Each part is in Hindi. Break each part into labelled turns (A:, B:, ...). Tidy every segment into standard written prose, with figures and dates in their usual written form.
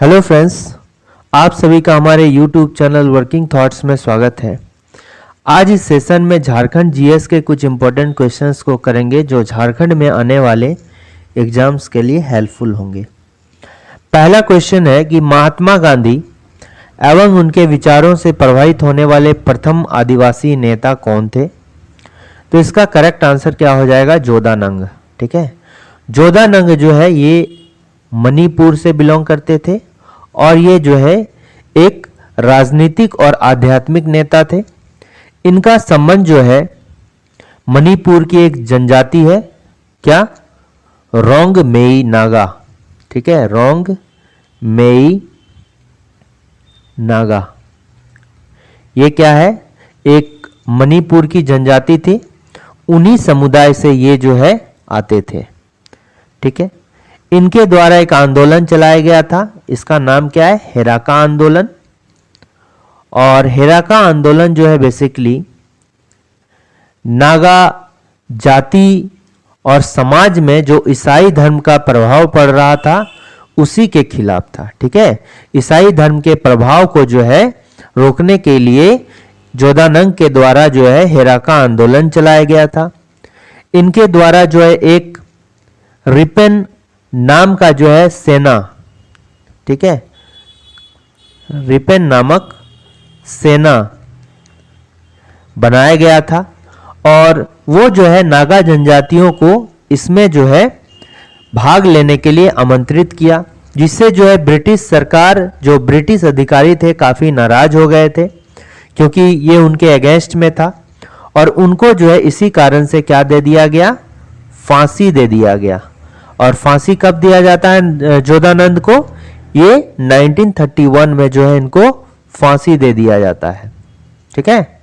A: हेलो फ्रेंड्स, आप सभी का हमारे यूट्यूब चैनल वर्किंग थॉट्स में स्वागत है। आज इस सेशन में झारखंड जीएस के कुछ इम्पोर्टेंट क्वेश्चंस को करेंगे जो झारखंड में आने वाले एग्जाम्स के लिए हेल्पफुल होंगे। पहला क्वेश्चन है कि महात्मा गांधी एवं उनके विचारों से प्रभावित होने वाले प्रथम आदिवासी नेता कौन थे? तो इसका करेक्ट आंसर क्या हो जाएगा? जोधानंग। ठीक है, जोधानंग जो है ये मणिपुर से बिलोंग करते थे और ये जो है एक राजनीतिक और आध्यात्मिक नेता थे। इनका संबंध जो है मणिपुर की एक जनजाति है, क्या? रोंगमेई नागा। ठीक है, रोंगमेई नागा ये क्या है? एक मणिपुर की जनजाति थी, उन्हीं समुदाय से ये जो है आते थे। ठीक है, इनके द्वारा एक आंदोलन चलाया गया था, इसका नाम क्या है? हेराका आंदोलन। और हेराका आंदोलन जो है बेसिकली नागा जाति और समाज में जो ईसाई धर्म का प्रभाव पड़ रहा था उसी के खिलाफ था। ठीक है, ईसाई धर्म के प्रभाव को जो है रोकने के लिए जोधानंग के द्वारा जो है हेराका आंदोलन चलाया गया था। इनके द्वारा जो है एक रिपेन नाम का जो है सेना, ठीक है, रिपेन नामक सेना बनाया गया था और वो जो है नागा जनजातियों को इसमें जो है भाग लेने के लिए आमंत्रित किया, जिससे जो है ब्रिटिश सरकार, जो ब्रिटिश अधिकारी थे, काफ़ी नाराज हो गए थे क्योंकि ये उनके अगेंस्ट में था और उनको जो है इसी कारण से क्या दे दिया गया? फांसी दे दिया गया। और फांसी कब दिया जाता है जोधानंद को? ये 1931 में जो है इनको फांसी दे दिया जाता है। ठीक है,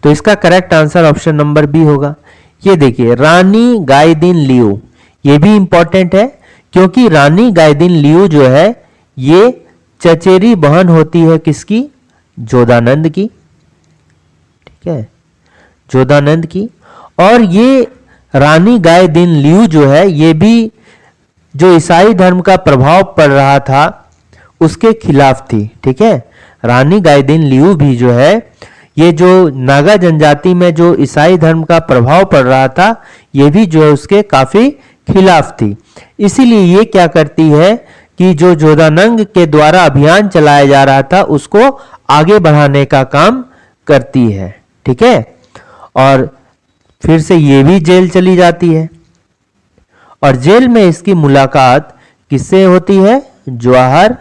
A: तो इसका correct answer option number B होगा। ये देखिए, रानी गाइदिन लियू, ये भी इंपॉर्टेंट है क्योंकि रानी गाइदिन लियू जो है ये चचेरी बहन होती है किसकी? जोधानंद की। ठीक है, जोधानंद की। और ये रानी गाइदिन लियू जो है ये भी जो ईसाई धर्म का प्रभाव पड़ रहा था उसके खिलाफ थी। ठीक है, रानी गाइदिन लियू भी जो है ये जो नागा जनजाति में जो ईसाई धर्म का प्रभाव पड़ रहा था ये भी जो है उसके काफी खिलाफ थी। इसीलिए ये क्या करती है कि जो जोधानंग के द्वारा अभियान चलाया जा रहा था उसको आगे बढ़ाने का काम करती है। ठीक है, और फिर से ये भी जेल चली जाती है और जेल में इसकी मुलाकात किससे होती है? जवाहरलाल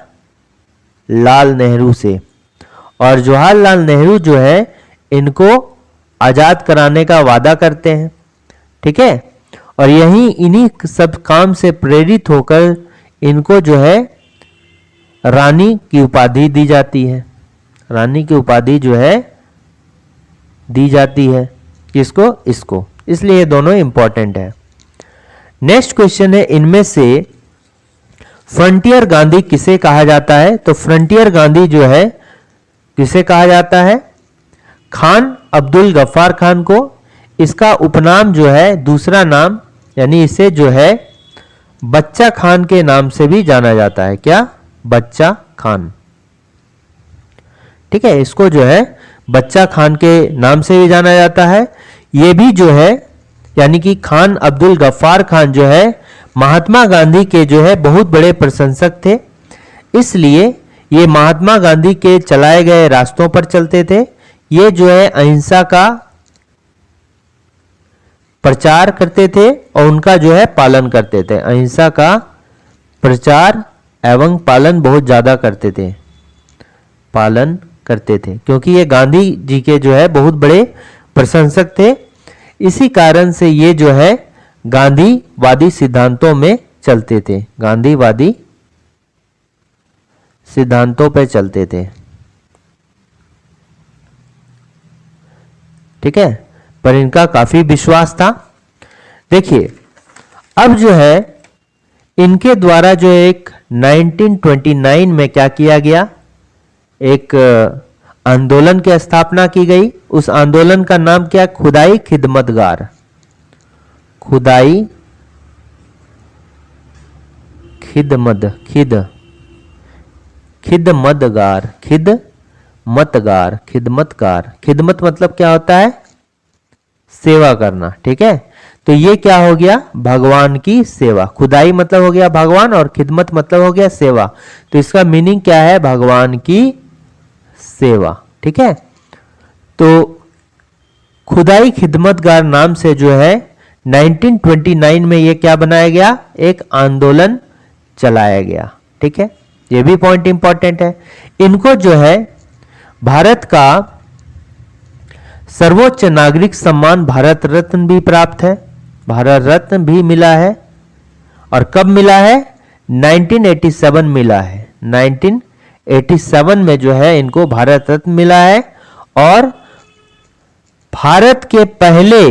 A: नेहरू से। और जवाहरलाल नेहरू जो है इनको आजाद कराने का वादा करते हैं। ठीक है, और यही इन्हीं सब काम से प्रेरित होकर इनको जो है रानी की उपाधि दी जाती है। रानी की उपाधि जो है दी जाती है किसको? इसको। इसलिए ये दोनों इंपॉर्टेंट है। नेक्स्ट क्वेश्चन है, इनमें से फ्रंटियर गांधी किसे कहा जाता है? तो फ्रंटियर गांधी जो है किसे कहा जाता है? खान अब्दुल गफ्फार खान को। इसका उपनाम जो है, दूसरा नाम, यानी इसे जो है बच्चा खान के नाम से भी जाना जाता है। क्या? बच्चा खान। ठीक है, इसको जो है बच्चा खान के नाम से भी जाना जाता है। ये भी जो है यानी कि खान अब्दुल गफ्फार खान जो है महात्मा गांधी के जो है बहुत बड़े प्रशंसक थे, इसलिए ये महात्मा गांधी के चलाए गए रास्तों पर चलते थे। ये जो है अहिंसा का प्रचार करते थे और उनका जो है पालन करते थे। अहिंसा का प्रचार एवं पालन बहुत ज्यादा करते थे, पालन करते थे, क्योंकि ये गांधी जी के जो है बहुत बड़े प्रशंसक थे। इसी कारण से ये जो है गांधीवादी सिद्धांतों में चलते थे, गांधीवादी सिद्धांतों पे चलते थे। ठीक है, पर इनका काफी विश्वास था। देखिए, अब जो है इनके द्वारा जो एक 1929 में क्या किया गया? एक आंदोलन की स्थापना की गई। उस आंदोलन का नाम क्या? खुदाई खिदमतगार। खुदाई खिदमत खिदमतगार, खिदमतगार, खिदमतकार, खिदमत मतलब क्या होता है? सेवा करना, ठीक है। तो ये क्या हो गया? भगवान की सेवा। खुदाई मतलब हो गया भगवान और खिदमत मतलब हो गया सेवा। तो इसका मीनिंग क्या है? भगवान की सेवा, ठीक है। तो खुदाई खिदमतगार नाम से जो है 1929 में ये क्या बनाया गया? एक आंदोलन चलाया गया, ठीक है। ये भी पॉइंट इंपॉर्टेंट है। इनको जो है भारत का सर्वोच्च नागरिक सम्मान भारत रत्न भी प्राप्त है, भारत रत्न भी मिला है। और कब मिला है? 1987 मिला है। 1987 में जो है इनको भारत रत्न मिला है। और भारत के पहले,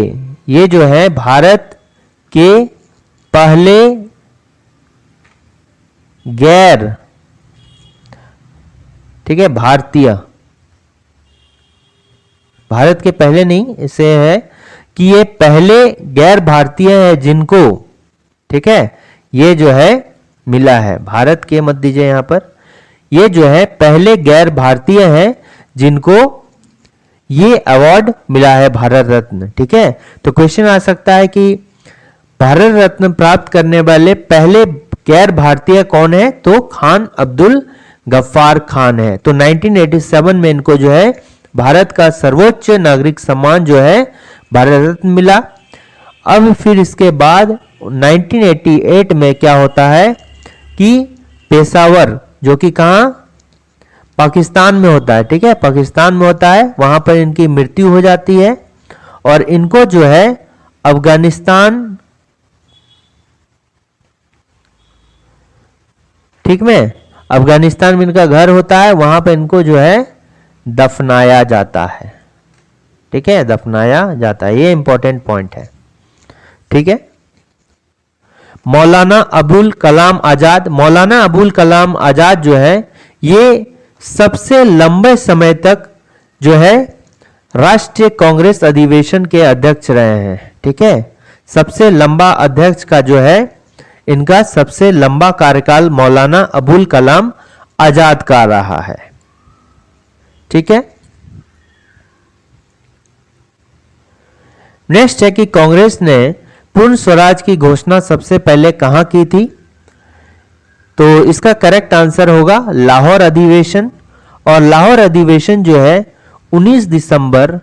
A: ये जो है भारत के पहले गैर, ठीक है, भारतीय, भारत के पहले नहीं, इसे है कि ये पहले गैर भारतीय है जिनको, ठीक है, ये जो है मिला है। भारत के मत दीजिए यहां पर। ये जो है पहले गैर भारतीय हैं जिनको ये अवार्ड मिला है, भारत रत्न, ठीक है। तो क्वेश्चन आ सकता है कि भारत रत्न प्राप्त करने वाले पहले गैर भारतीय कौन है? तो खान अब्दुल गफ्फार खान है। तो 1987 में इनको जो है भारत का सर्वोच्च नागरिक सम्मान जो है भारत रत्न मिला। अब फिर इसके बाद 1988 में क्या होता है कि पेशावर, जो कि कहां? पाकिस्तान में होता है, ठीक है, पाकिस्तान में होता है, वहां पर इनकी मृत्यु हो जाती है। और इनको जो है अफगानिस्तान, ठीक में, अफगानिस्तान में इनका घर होता है, वहां पर इनको जो है दफनाया जाता है, ठीक है, दफनाया जाता है। ये इंपॉर्टेंट पॉइंट है, ठीक है। मौलाना अबुल कलाम आजाद, मौलाना अबुल कलाम आजाद जो है ये सबसे लंबे समय तक जो है राष्ट्रीय कांग्रेस अधिवेशन के अध्यक्ष रहे हैं, ठीक है। सबसे लंबा अध्यक्ष का जो है इनका सबसे लंबा कार्यकाल मौलाना अबुल कलाम आजाद का रहा है, ठीक है। नेक्स्ट है कि कांग्रेस ने पूर्ण स्वराज की घोषणा सबसे पहले कहां की थी? तो इसका करेक्ट आंसर होगा लाहौर अधिवेशन। और लाहौर अधिवेशन जो है 19 दिसंबर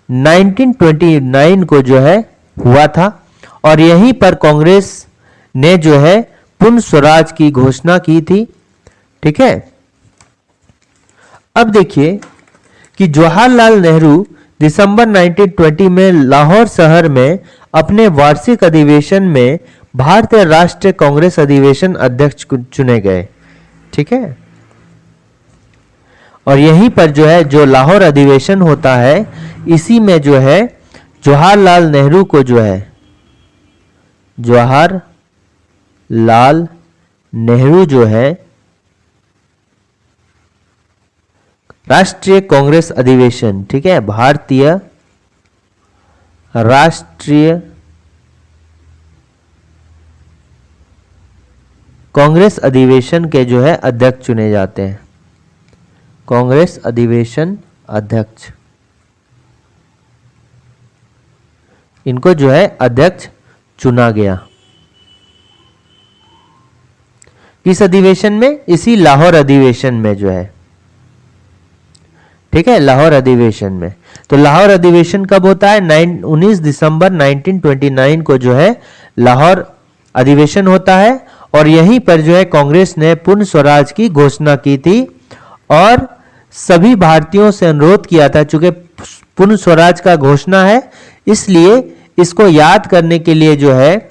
A: 1929 को जो है हुआ था। और यहीं पर कांग्रेस ने जो है पूर्ण स्वराज की घोषणा की थी, ठीक है। अब देखिए कि जवाहरलाल नेहरू दिसंबर 1920 में लाहौर शहर में अपने वार्षिक अधिवेशन में भारतीय राष्ट्रीय कांग्रेस अधिवेशन अध्यक्ष चुने गए, ठीक है। और यहीं पर जो है जो लाहौर अधिवेशन होता है, इसी में जो है जवाहरलाल नेहरू को जो है जवाहरलाल नेहरू जो है राष्ट्रीय कांग्रेस अधिवेशन, ठीक है, भारतीय राष्ट्रीय कांग्रेस अधिवेशन के जो है अध्यक्ष चुने जाते हैं। कांग्रेस अधिवेशन अध्यक्ष, इनको जो है अध्यक्ष चुना गया। किस अधिवेशन में? इसी लाहौर अधिवेशन में जो है, ठीक है, लाहौर अधिवेशन में। तो लाहौर अधिवेशन कब होता है? 19 दिसंबर 1929 को जो है लाहौर अधिवेशन होता है। और यहीं पर जो है कांग्रेस ने पूर्ण स्वराज की घोषणा की थी और सभी भारतीयों से अनुरोध किया था, चूंकि पूर्ण स्वराज का घोषणा है इसलिए इसको याद करने के लिए जो है,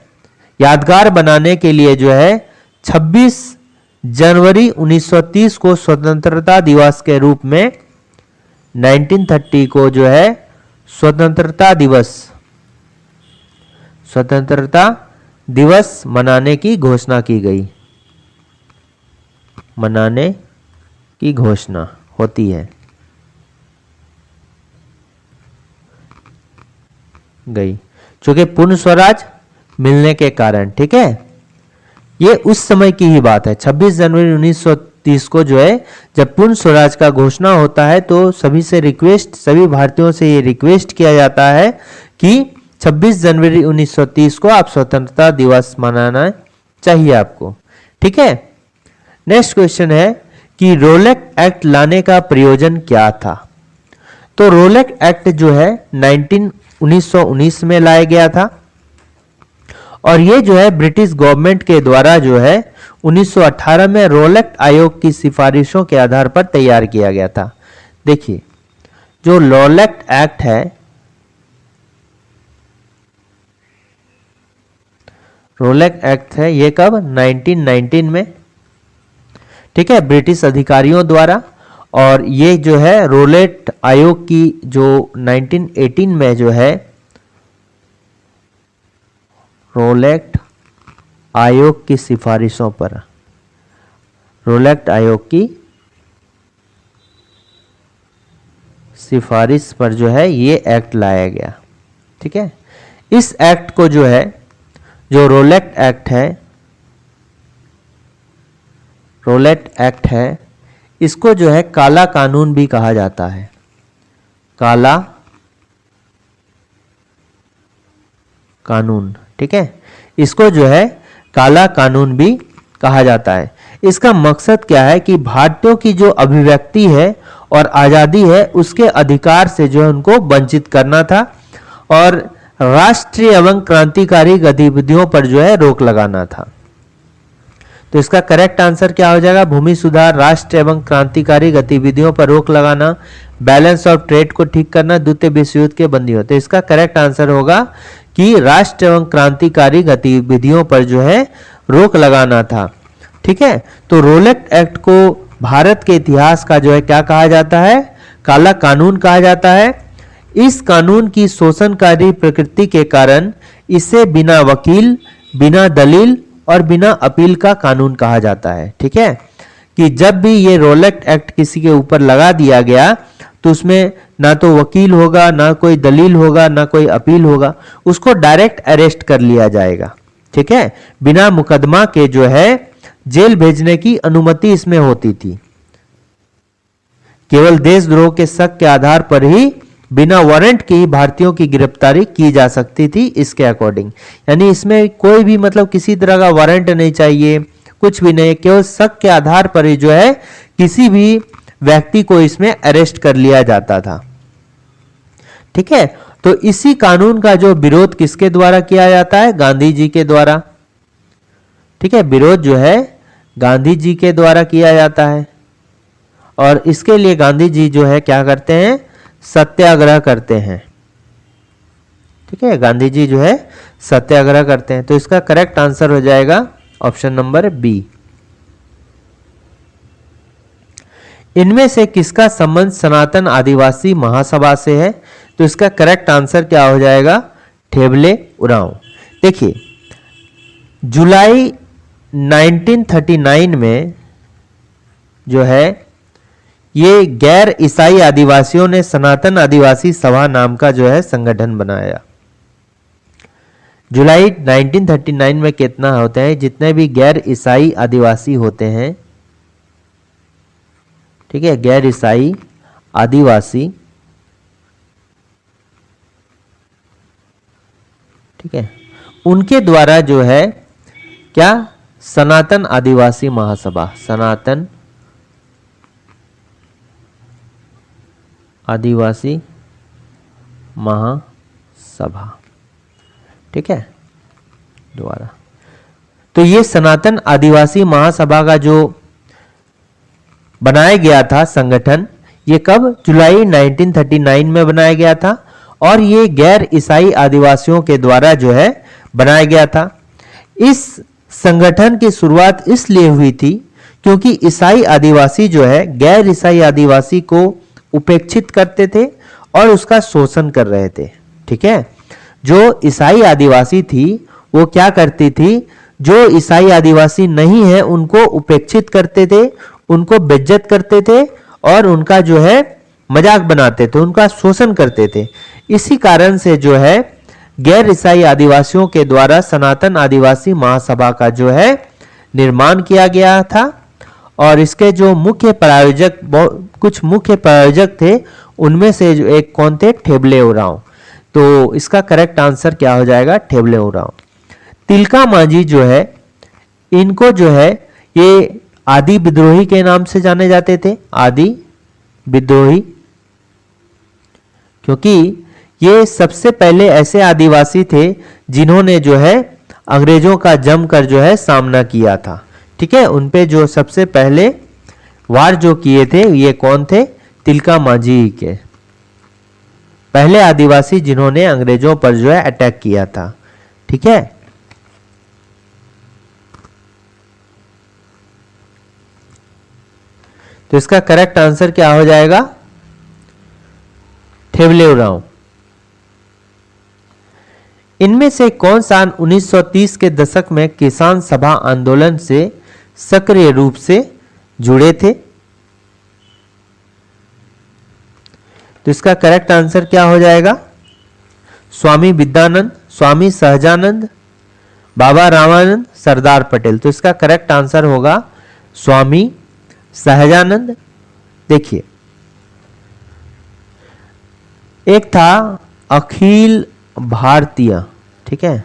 A: यादगार बनाने के लिए जो है 26 जनवरी 1930 को स्वतंत्रता दिवस के रूप में 1930 को जो है स्वतंत्रता दिवस मनाने की घोषणा की गई, मनाने की घोषणा होती है गई, क्योंकि पूर्ण स्वराज मिलने के कारण, ठीक है। ये उस समय की ही बात है, 26 जनवरी 1930 को जो है जब पूर्ण स्वराज का घोषणा होता है तो सभी भारतीयों से ये रिक्वेस्ट किया जाता है कि 26 जनवरी 1930 को आप स्वतंत्रता दिवस मनाना चाहिए आपको। ठीक है, नेक्स्ट क्वेश्चन है कि रोलेक एक्ट लाने का प्रयोजन क्या था। तो रोलेक एक्ट जो है 1919 में लाया गया था और ये जो है ब्रिटिश गवर्नमेंट के द्वारा जो है 1918 में रोलेक आयोग की सिफारिशों के आधार पर तैयार किया गया था। देखिए जो रोलेक एक्ट है, रोलेक एक्ट है ये कब 1919 में, ठीक है, ब्रिटिश अधिकारियों द्वारा। और ये जो है रोलेट आयोग की जो 1918 में जो है रोलेट आयोग की सिफारिशों पर, रोलेट आयोग की सिफारिश पर जो है ये एक्ट लाया गया। ठीक है, इस एक्ट को जो है, जो रोलेट एक्ट है, रोलेट एक्ट है, इसको जो है काला कानून भी कहा जाता है। काला कानून, ठीक है, इसको जो है काला कानून भी कहा जाता है। इसका मकसद क्या है कि भारतीयों की जो अभिव्यक्ति है और आज़ादी है उसके अधिकार से जो है उनको वंचित करना था और राष्ट्रीय एवं क्रांतिकारी गतिविधियों पर जो है रोक लगाना था। तो इसका करेक्ट आंसर क्या हो जाएगा, भूमि सुधार, राष्ट्र एवं क्रांतिकारी गतिविधियों पर रोक लगाना, बैलेंस ऑफ ट्रेड को ठीक करना, द्वितीय विश्व युद्ध के बंदी होते। इसका करेक्ट आंसर होगा कि राष्ट्र एवं क्रांतिकारी गतिविधियों पर जो है रोक लगाना था। ठीक है, तो रोलेट एक्ट को भारत के इतिहास का जो है क्या कहा जाता है, काला कानून कहा जाता है। इस कानून की शोषणकारी प्रकृति के कारण इसे बिना वकील, बिना दलील और बिना अपील का कानून कहा जाता है। ठीक है, कि जब भी ये रोलेट एक्ट किसी के ऊपर लगा दिया गया तो उसमें ना तो वकील होगा, ना कोई दलील होगा, ना कोई अपील होगा, उसको डायरेक्ट अरेस्ट कर लिया जाएगा। ठीक है, बिना मुकदमा के जो है जेल भेजने की अनुमति इसमें होती थी। केवल देशद्रोह के शक के आधार पर ही बिना वारंट की भारतीयों की गिरफ्तारी की जा सकती थी इसके अकॉर्डिंग। यानी इसमें कोई भी मतलब किसी तरह का वारंट नहीं चाहिए, कुछ भी नहीं, केवल शक के आधार पर ही जो है किसी भी व्यक्ति को इसमें अरेस्ट कर लिया जाता था। ठीक है, तो इसी कानून का जो विरोध किसके द्वारा किया जाता है, गांधी जी के द्वारा। ठीक है, विरोध जो है गांधी जी के द्वारा किया जाता है और इसके लिए गांधी जी जो है क्या करते हैं, सत्याग्रह करते हैं। ठीक है, गांधी जी जो है सत्याग्रह करते हैं। तो इसका करेक्ट आंसर हो जाएगा ऑप्शन नंबर बी। इनमें से किसका संबंध सनातन आदिवासी महासभा से है, तो इसका करेक्ट आंसर क्या हो जाएगा, ठेबले उरांव। देखिए जुलाई 1939 में जो है ये गैर ईसाई आदिवासियों ने सनातन आदिवासी सभा नाम का जो है संगठन बनाया। जुलाई 1939 में कितना होते हैं, जितने भी गैर ईसाई आदिवासी होते हैं, ठीक है, गैर ईसाई आदिवासी, ठीक है, उनके द्वारा जो है क्या, सनातन आदिवासी महासभा, सनातन आदिवासी महासभा, ठीक है, द्वारा। तो ये सनातन आदिवासी महासभा का जो बनाया गया था संगठन, ये कब, जुलाई 1939 में बनाया गया था और ये गैर ईसाई आदिवासियों के द्वारा जो है बनाया गया था। इस संगठन की शुरुआत इसलिए हुई थी क्योंकि ईसाई आदिवासी जो है गैर ईसाई आदिवासी को उपेक्षित करते थे और उसका शोषण कर रहे थे। ठीक है, जो ईसाई आदिवासी थी वो क्या करती थी, जो ईसाई आदिवासी नहीं है उनको उपेक्षित करते थे, उनको बेइज्जत करते थे और उनका जो है मजाक बनाते थे, उनका शोषण करते थे। इसी कारण से जो है गैर ईसाई आदिवासियों के द्वारा सनातन आदिवासी महासभा का जो है निर्माण किया गया था और इसके जो मुख्य प्रायोजक, कुछ मुख्य प्रायोजक थे, उनमें से जो एक कौन थे, ठेबले उरांव। तो इसका करेक्ट आंसर क्या हो जाएगा, ठेबले उरांव। तिलका मांझी जो है, इनको जो है ये आदि विद्रोही के नाम से जाने जाते थे, आदि विद्रोही, क्योंकि ये सबसे पहले ऐसे आदिवासी थे जिन्होंने जो है अंग्रेजों का जमकर जो है सामना किया था। ठीक है, उनपे जो सबसे पहले वार जो किए थे ये कौन थे, तिलका मांझी के, पहले आदिवासी जिन्होंने अंग्रेजों पर जो है अटैक किया था। ठीक है, तो इसका करेक्ट आंसर क्या हो जाएगा, ठेबले उरांव। इनमें से कौन सा 1930 के दशक में किसान सभा आंदोलन से सक्रिय रूप से जुड़े थे? तो इसका करेक्ट आंसर क्या हो जाएगा, स्वामी विद्यानंद, स्वामी सहजानंद, बाबा रामानंद, सरदार पटेल। तो इसका करेक्ट आंसर होगा स्वामी सहजानंद। देखिए, एक था अखिल भारतीय, ठीक है,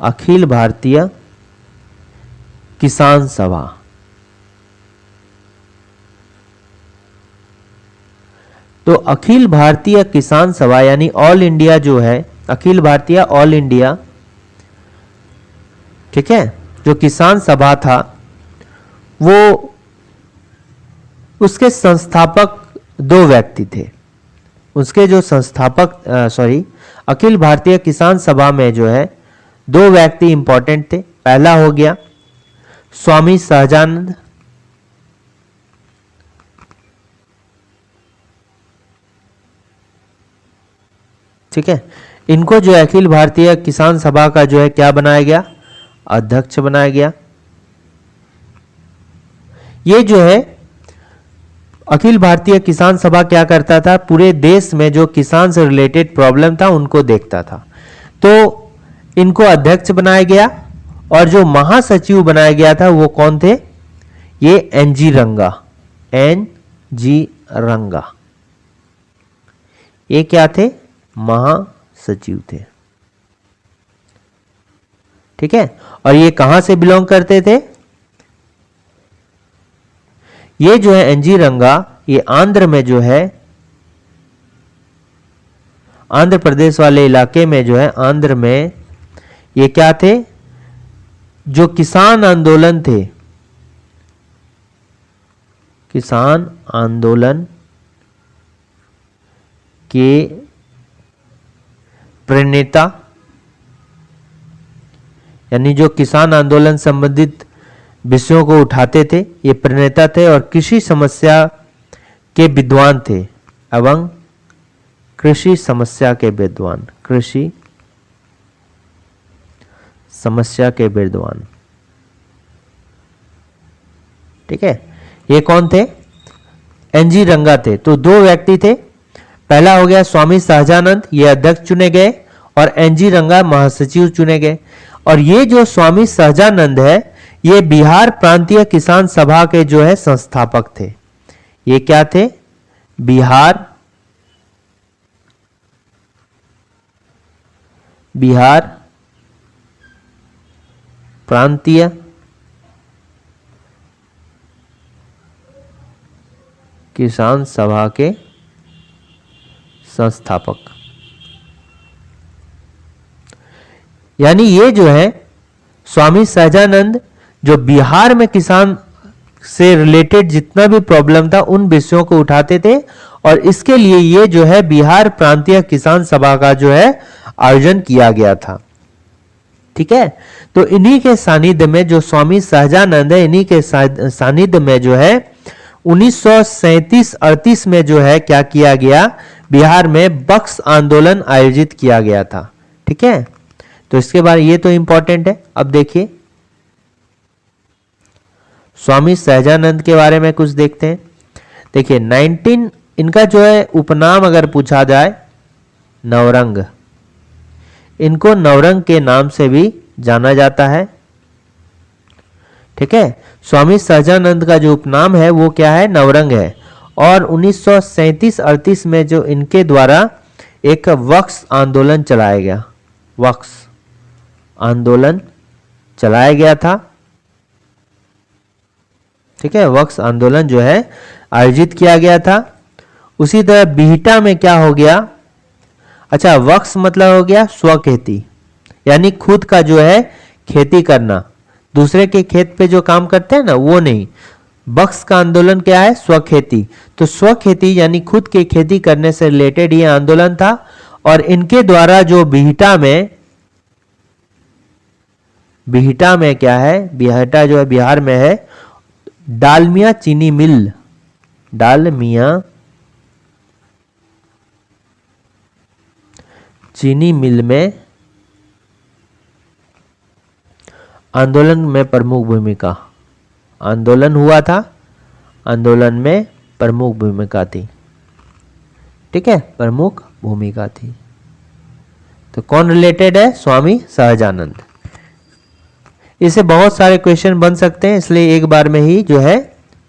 A: अखिल भारतीय किसान सभा। तो अखिल भारतीय किसान सभा यानी ऑल इंडिया जो है, अखिल भारतीय ऑल इंडिया, ठीक है, जो किसान सभा था, वो उसके संस्थापक दो व्यक्ति थे। उसके जो संस्थापक अखिल भारतीय किसान सभा में जो है दो व्यक्ति इंपॉर्टेंट थे। पहला हो गया स्वामी सहजानंद, ठीक है, इनको जो अखिल भारतीय किसान सभा का जो है क्या बनाया गया, अध्यक्ष बनाया गया। ये जो है अखिल भारतीय किसान सभा क्या करता था, पूरे देश में जो किसान से रिलेटेड प्रॉब्लम था उनको देखता था। तो इनको अध्यक्ष बनाया गया और जो महासचिव बनाया गया था वो कौन थे, ये एनजी रंगा, एनजी रंगा, ये क्या थे, महासचिव थे। ठीक है, और ये कहां से बिलोंग करते थे, ये जो है एनजी रंगा, ये आंध्र में जो है, आंध्र प्रदेश वाले इलाके में जो है, आंध्र में ये क्या थे, जो किसान आंदोलन थे, किसान आंदोलन के प्रणेता, यानी जो किसान आंदोलन संबंधित विषयों को उठाते थे, ये प्रणेता थे और कृषि समस्या के विद्वान थे एवं कृषि समस्या के विद्वान, कृषि समस्या के विद्वान। ठीक है, ये कौन थे, एनजी रंगा थे। तो दो व्यक्ति थे, पहला हो गया स्वामी सहजानंद, ये अध्यक्ष चुने गए और एनजी रंगा महासचिव चुने गए। और ये जो स्वामी सहजानंद है, ये बिहार प्रांतीय किसान सभा के जो है संस्थापक थे। ये क्या थे, बिहार प्रांतीय किसान सभा के संस्थापक। यानी ये जो है स्वामी सहजानंद जो बिहार में किसान से रिलेटेड जितना भी प्रॉब्लम था उन विषयों को उठाते थे और इसके लिए ये जो है बिहार प्रांतीय किसान सभा का जो है आयोजन किया गया था। ठीक है, तो इन्हीं के सानिध्य में जो स्वामी सहजानंद है, इन्हीं के सानिध्य में जो है 1937-38 में जो है क्या किया गया, बिहार में बक्स आंदोलन आयोजित किया गया था। ठीक है, तो इसके बाद ये तो इंपॉर्टेंट है। अब देखिए स्वामी सहजानंद के बारे में कुछ देखते हैं। देखिए 19, इनका जो है उपनाम अगर पूछा जाए, नवरंग, इनको नवरंग के नाम से भी जाना जाता है। ठीक है। स्वामी सहजानंद का जो उपनाम है वो क्या है, नवरंग है। और 1937-38 में जो इनके द्वारा एक वक्स आंदोलन चलाया गया, वक्स आंदोलन चलाया गया था, ठीक है। वक्स आंदोलन जो है आयोजित किया गया था। उसी तरह बिहटा में क्या हो गया, अच्छा वक्स मतलब हो गया स्वखेती, यानी खुद का जो है खेती करना, दूसरे के खेत पे जो काम करते हैं ना वो नहीं। वक्स का आंदोलन क्या है, स्वखेती। तो स्वखेती यानी खुद की खेती करने से रिलेटेड ये आंदोलन था। और इनके द्वारा जो बिहटा में क्या है, बिहटा जो है बिहार में है, डालमिया चीनी मिल, डालमिया चीनी मिल में आंदोलन में प्रमुख भूमिका, आंदोलन हुआ था, आंदोलन में प्रमुख भूमिका थी, ठीक है, प्रमुख भूमिका थी। तो कौन रिलेटेड है, स्वामी सहजानंद। इससे बहुत सारे क्वेश्चन बन सकते हैं, इसलिए एक बार में ही जो है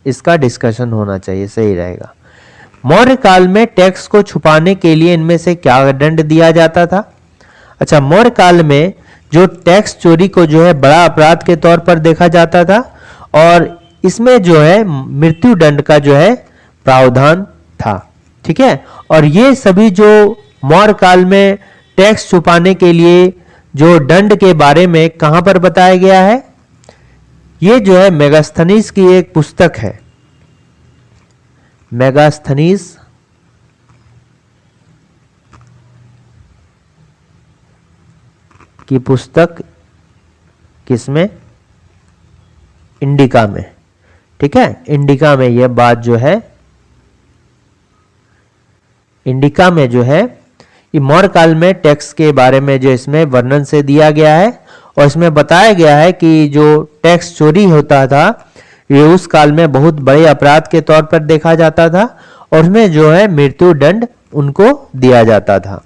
A: इसका डिस्कशन होना चाहिए, सही रहेगा। मौर्य काल में टैक्स को छुपाने के लिए इनमें से क्या दंड दिया जाता था। अच्छा, मौर्य काल में जो टैक्स चोरी को जो है बड़ा अपराध के तौर पर देखा जाता था और इसमें जो है मृत्यु दंड का जो है प्रावधान था, ठीक है। और ये सभी जो मौर्य काल में टैक्स छुपाने के लिए जो दंड के बारे में कहां पर बताया गया है, ये जो है मेगास्थनीज की एक पुस्तक है, मेगास्थनीज की पुस्तक किसमें, इंडिका में, ठीक है। इंडिका में यह बात जो है, इंडिका में जो है ये मौर्य काल में टैक्स के बारे में जो इसमें वर्णन से दिया गया है और इसमें बताया गया है कि जो टैक्स चोरी होता था ये उस काल में बहुत बड़े अपराध के तौर पर देखा जाता था और उसमें जो है मृत्यु दंड उनको दिया जाता था।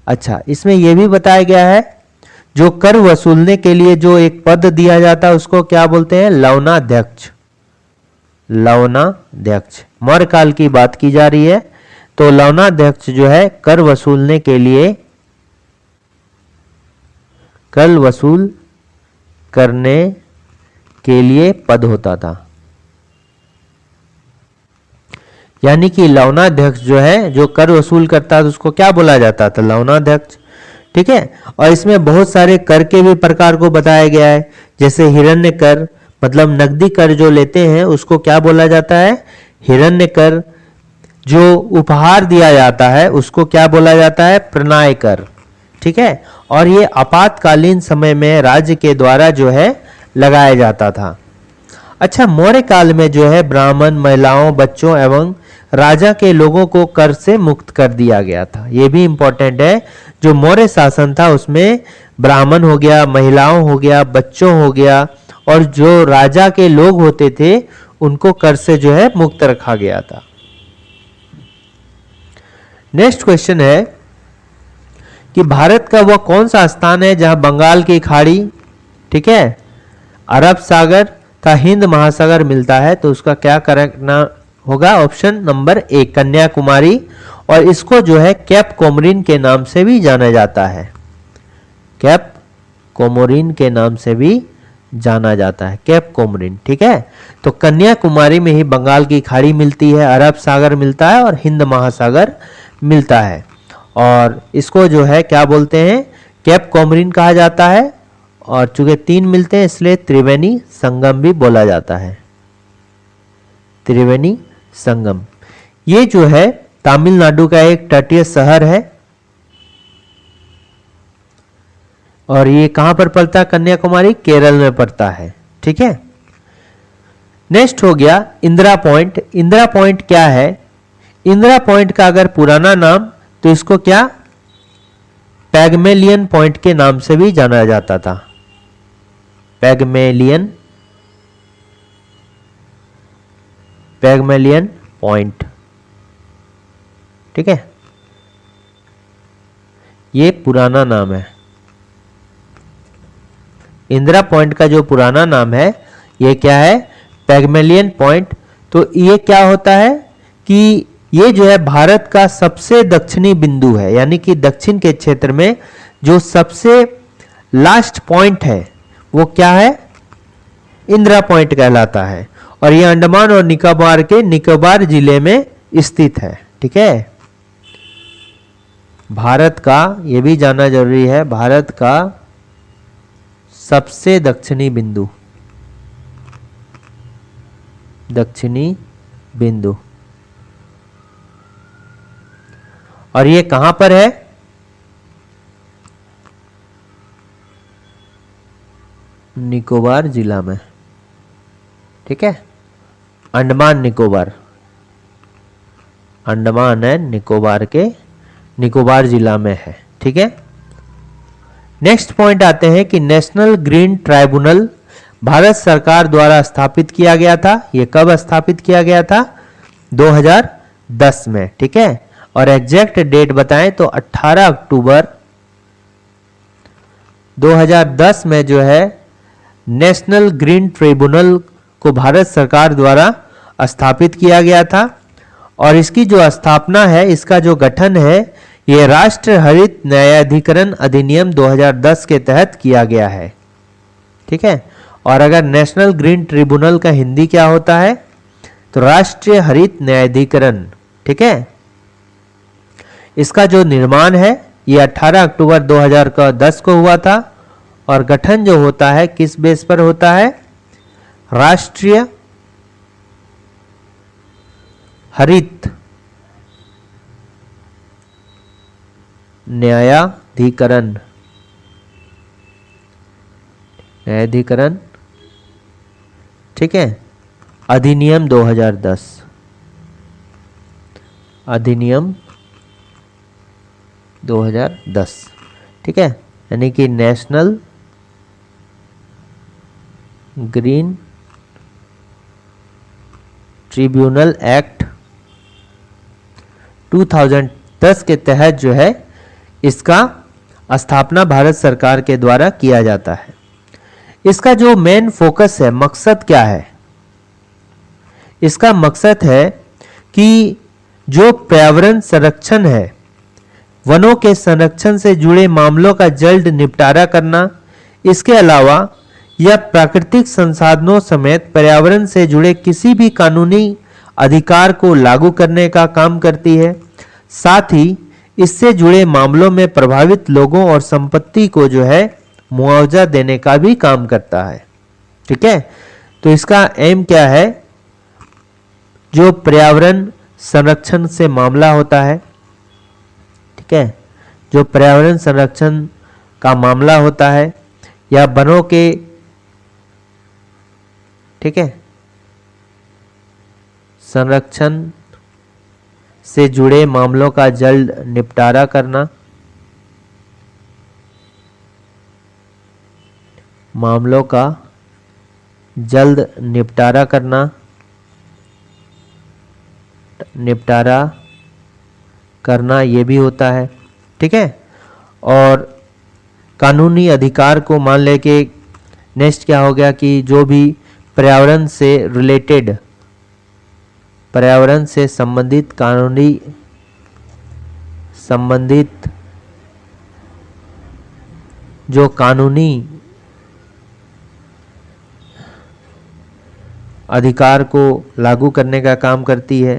A: अच्छा, इसमें यह भी बताया गया है जो कर वसूलने के लिए जो एक पद दिया जाता है उसको क्या बोलते हैं, लवणाध्यक्ष, लवणाध्यक्ष। मौर्य काल की बात की जा रही है, तो लवणाध्यक्ष जो है कर वसूलने के लिए, कर वसूल करने के लिए पद होता था, यानी कि लवणाध्यक्ष जो है जो कर वसूल करता था उसको क्या बोला जाता था, लवणाध्यक्ष, ठीक है। और इसमें बहुत सारे कर के भी प्रकार को बताया गया है, जैसे हिरण्य कर, मतलब नकदी कर जो लेते हैं उसको क्या बोला जाता है, हिरण्य कर। जो उपहार दिया जाता है उसको क्या बोला जाता है, प्रणाय कर, ठीक है। और ये आपातकालीन समय में राज्य के द्वारा जो है लगाया जाता था। अच्छा, मौर्य काल में जो है ब्राह्मण, महिलाओं, बच्चों एवं राजा के लोगों को कर से मुक्त कर दिया गया था। ये भी इंपॉर्टेंट है, जो मौर्य शासन था उसमें ब्राह्मण हो गया, महिलाओं हो गया, बच्चों हो गया और जो राजा के लोग होते थे उनको कर से जो है मुक्त रखा गया था। नेक्स्ट क्वेश्चन है कि भारत का वह कौन सा स्थान है जहां बंगाल की खाड़ी, ठीक है, अरब सागर तथा हिंद महासागर मिलता है, तो उसका क्या करना होगा, ऑप्शन नंबर ए कन्याकुमारी। और इसको जो है कैप कोमोरिन के नाम से भी जाना जाता है, कैप कोमोरिन के नाम से भी जाना जाता है, कैप कोमोरिन, ठीक है। तो कन्याकुमारी में ही बंगाल की खाड़ी मिलती है, अरब सागर मिलता है और हिंद महासागर मिलता है। और इसको जो है क्या बोलते हैं, कैप कोमोरिन कहा जाता है। और चूंकि 3 मिलते हैं इसलिए त्रिवेणी संगम भी बोला जाता है, त्रिवेणी संगम। ये जो है तमिलनाडु का एक तटीय शहर है और ये कहां पर पड़ता है, कन्याकुमारी, केरल में पड़ता है, ठीक है। नेक्स्ट हो गया इंदिरा पॉइंट। इंदिरा पॉइंट क्या है, इंदिरा पॉइंट का अगर पुराना नाम तो इसको क्या, पैगमेलियन पॉइंट के नाम से भी जाना जाता था, पैगमेलियन, पैगमेलियन पॉइंट, ठीक है, ये पुराना नाम है। इंदिरा पॉइंट का जो पुराना नाम है ये क्या है, पैगमेलियन पॉइंट। तो ये क्या होता है कि ये जो है भारत का सबसे दक्षिणी बिंदु है, यानी कि दक्षिण के क्षेत्र में जो सबसे लास्ट पॉइंट है वो क्या है, इंदिरा पॉइंट कहलाता है। और ये अंडमान और निकोबार के निकोबार जिले में स्थित है। ठीक है, भारत का, ये भी जानना जरूरी है, भारत का सबसे दक्षिणी बिंदु, दक्षिणी बिंदु। और ये कहां पर है, निकोबार जिला में। ठीक है, अंडमान निकोबार, अंडमान एंड निकोबार के निकोबार जिला में है। ठीक है, नेक्स्ट पॉइंट आते हैं कि नेशनल ग्रीन ट्राइब्यूनल भारत सरकार द्वारा स्थापित किया गया था। यह कब स्थापित किया गया था, 2010 में। ठीक है, और एग्जैक्ट डेट बताएं तो 18 अक्टूबर 2010 में जो है नेशनल ग्रीन ट्रिब्यूनल को भारत सरकार द्वारा स्थापित किया गया था। और इसकी जो स्थापना है, इसका जो गठन है, यह राष्ट्रीय हरित न्यायाधिकरण अधिनियम 2010 के तहत किया गया है। ठीक है, और अगर नेशनल ग्रीन ट्रिब्यूनल का हिंदी क्या होता है, तो राष्ट्रीय हरित न्यायाधिकरण। ठीक है, इसका जो निर्माण है ये 18 अक्टूबर 2010 को हुआ था। और गठन जो होता है किस बेस पर होता है, राष्ट्रीय हरित न्यायाधिकरण, न्यायाधिकरण। ठीक है, अधिनियम 2010, अधिनियम 2010। ठीक है, यानी कि नेशनल ग्रीन ट्रिब्यूनल एक्ट 2010 के तहत जो है इसका स्थापना भारत सरकार के द्वारा किया जाता है। इसका जो मेन फोकस है, मकसद क्या है, इसका मकसद है कि जो पर्यावरण संरक्षण है, वनों के संरक्षण से जुड़े मामलों का जल्द निपटारा करना। इसके अलावा यह प्राकृतिक संसाधनों समेत पर्यावरण से जुड़े किसी भी कानूनी अधिकार को लागू करने का काम करती है। साथ ही इससे जुड़े मामलों में प्रभावित लोगों और संपत्ति को जो है मुआवजा देने का भी काम करता है। ठीक है, तो इसका एम क्या है, जो पर्यावरण संरक्षण से मामला होता है, ठीक है, जो पर्यावरण संरक्षण का मामला होता है या वनों के, ठीक है, संरक्षण से जुड़े मामलों का जल्द निपटारा करना, मामलों का जल्द निपटारा करना, निपटारा करना ये भी होता है। ठीक है, और कानूनी अधिकार को मान ले के नेक्स्ट क्या हो गया कि जो भी पर्यावरण से रिलेटेड, पर्यावरण से संबंधित कानूनी संबंधित जो कानूनी अधिकार को लागू करने का काम करती है।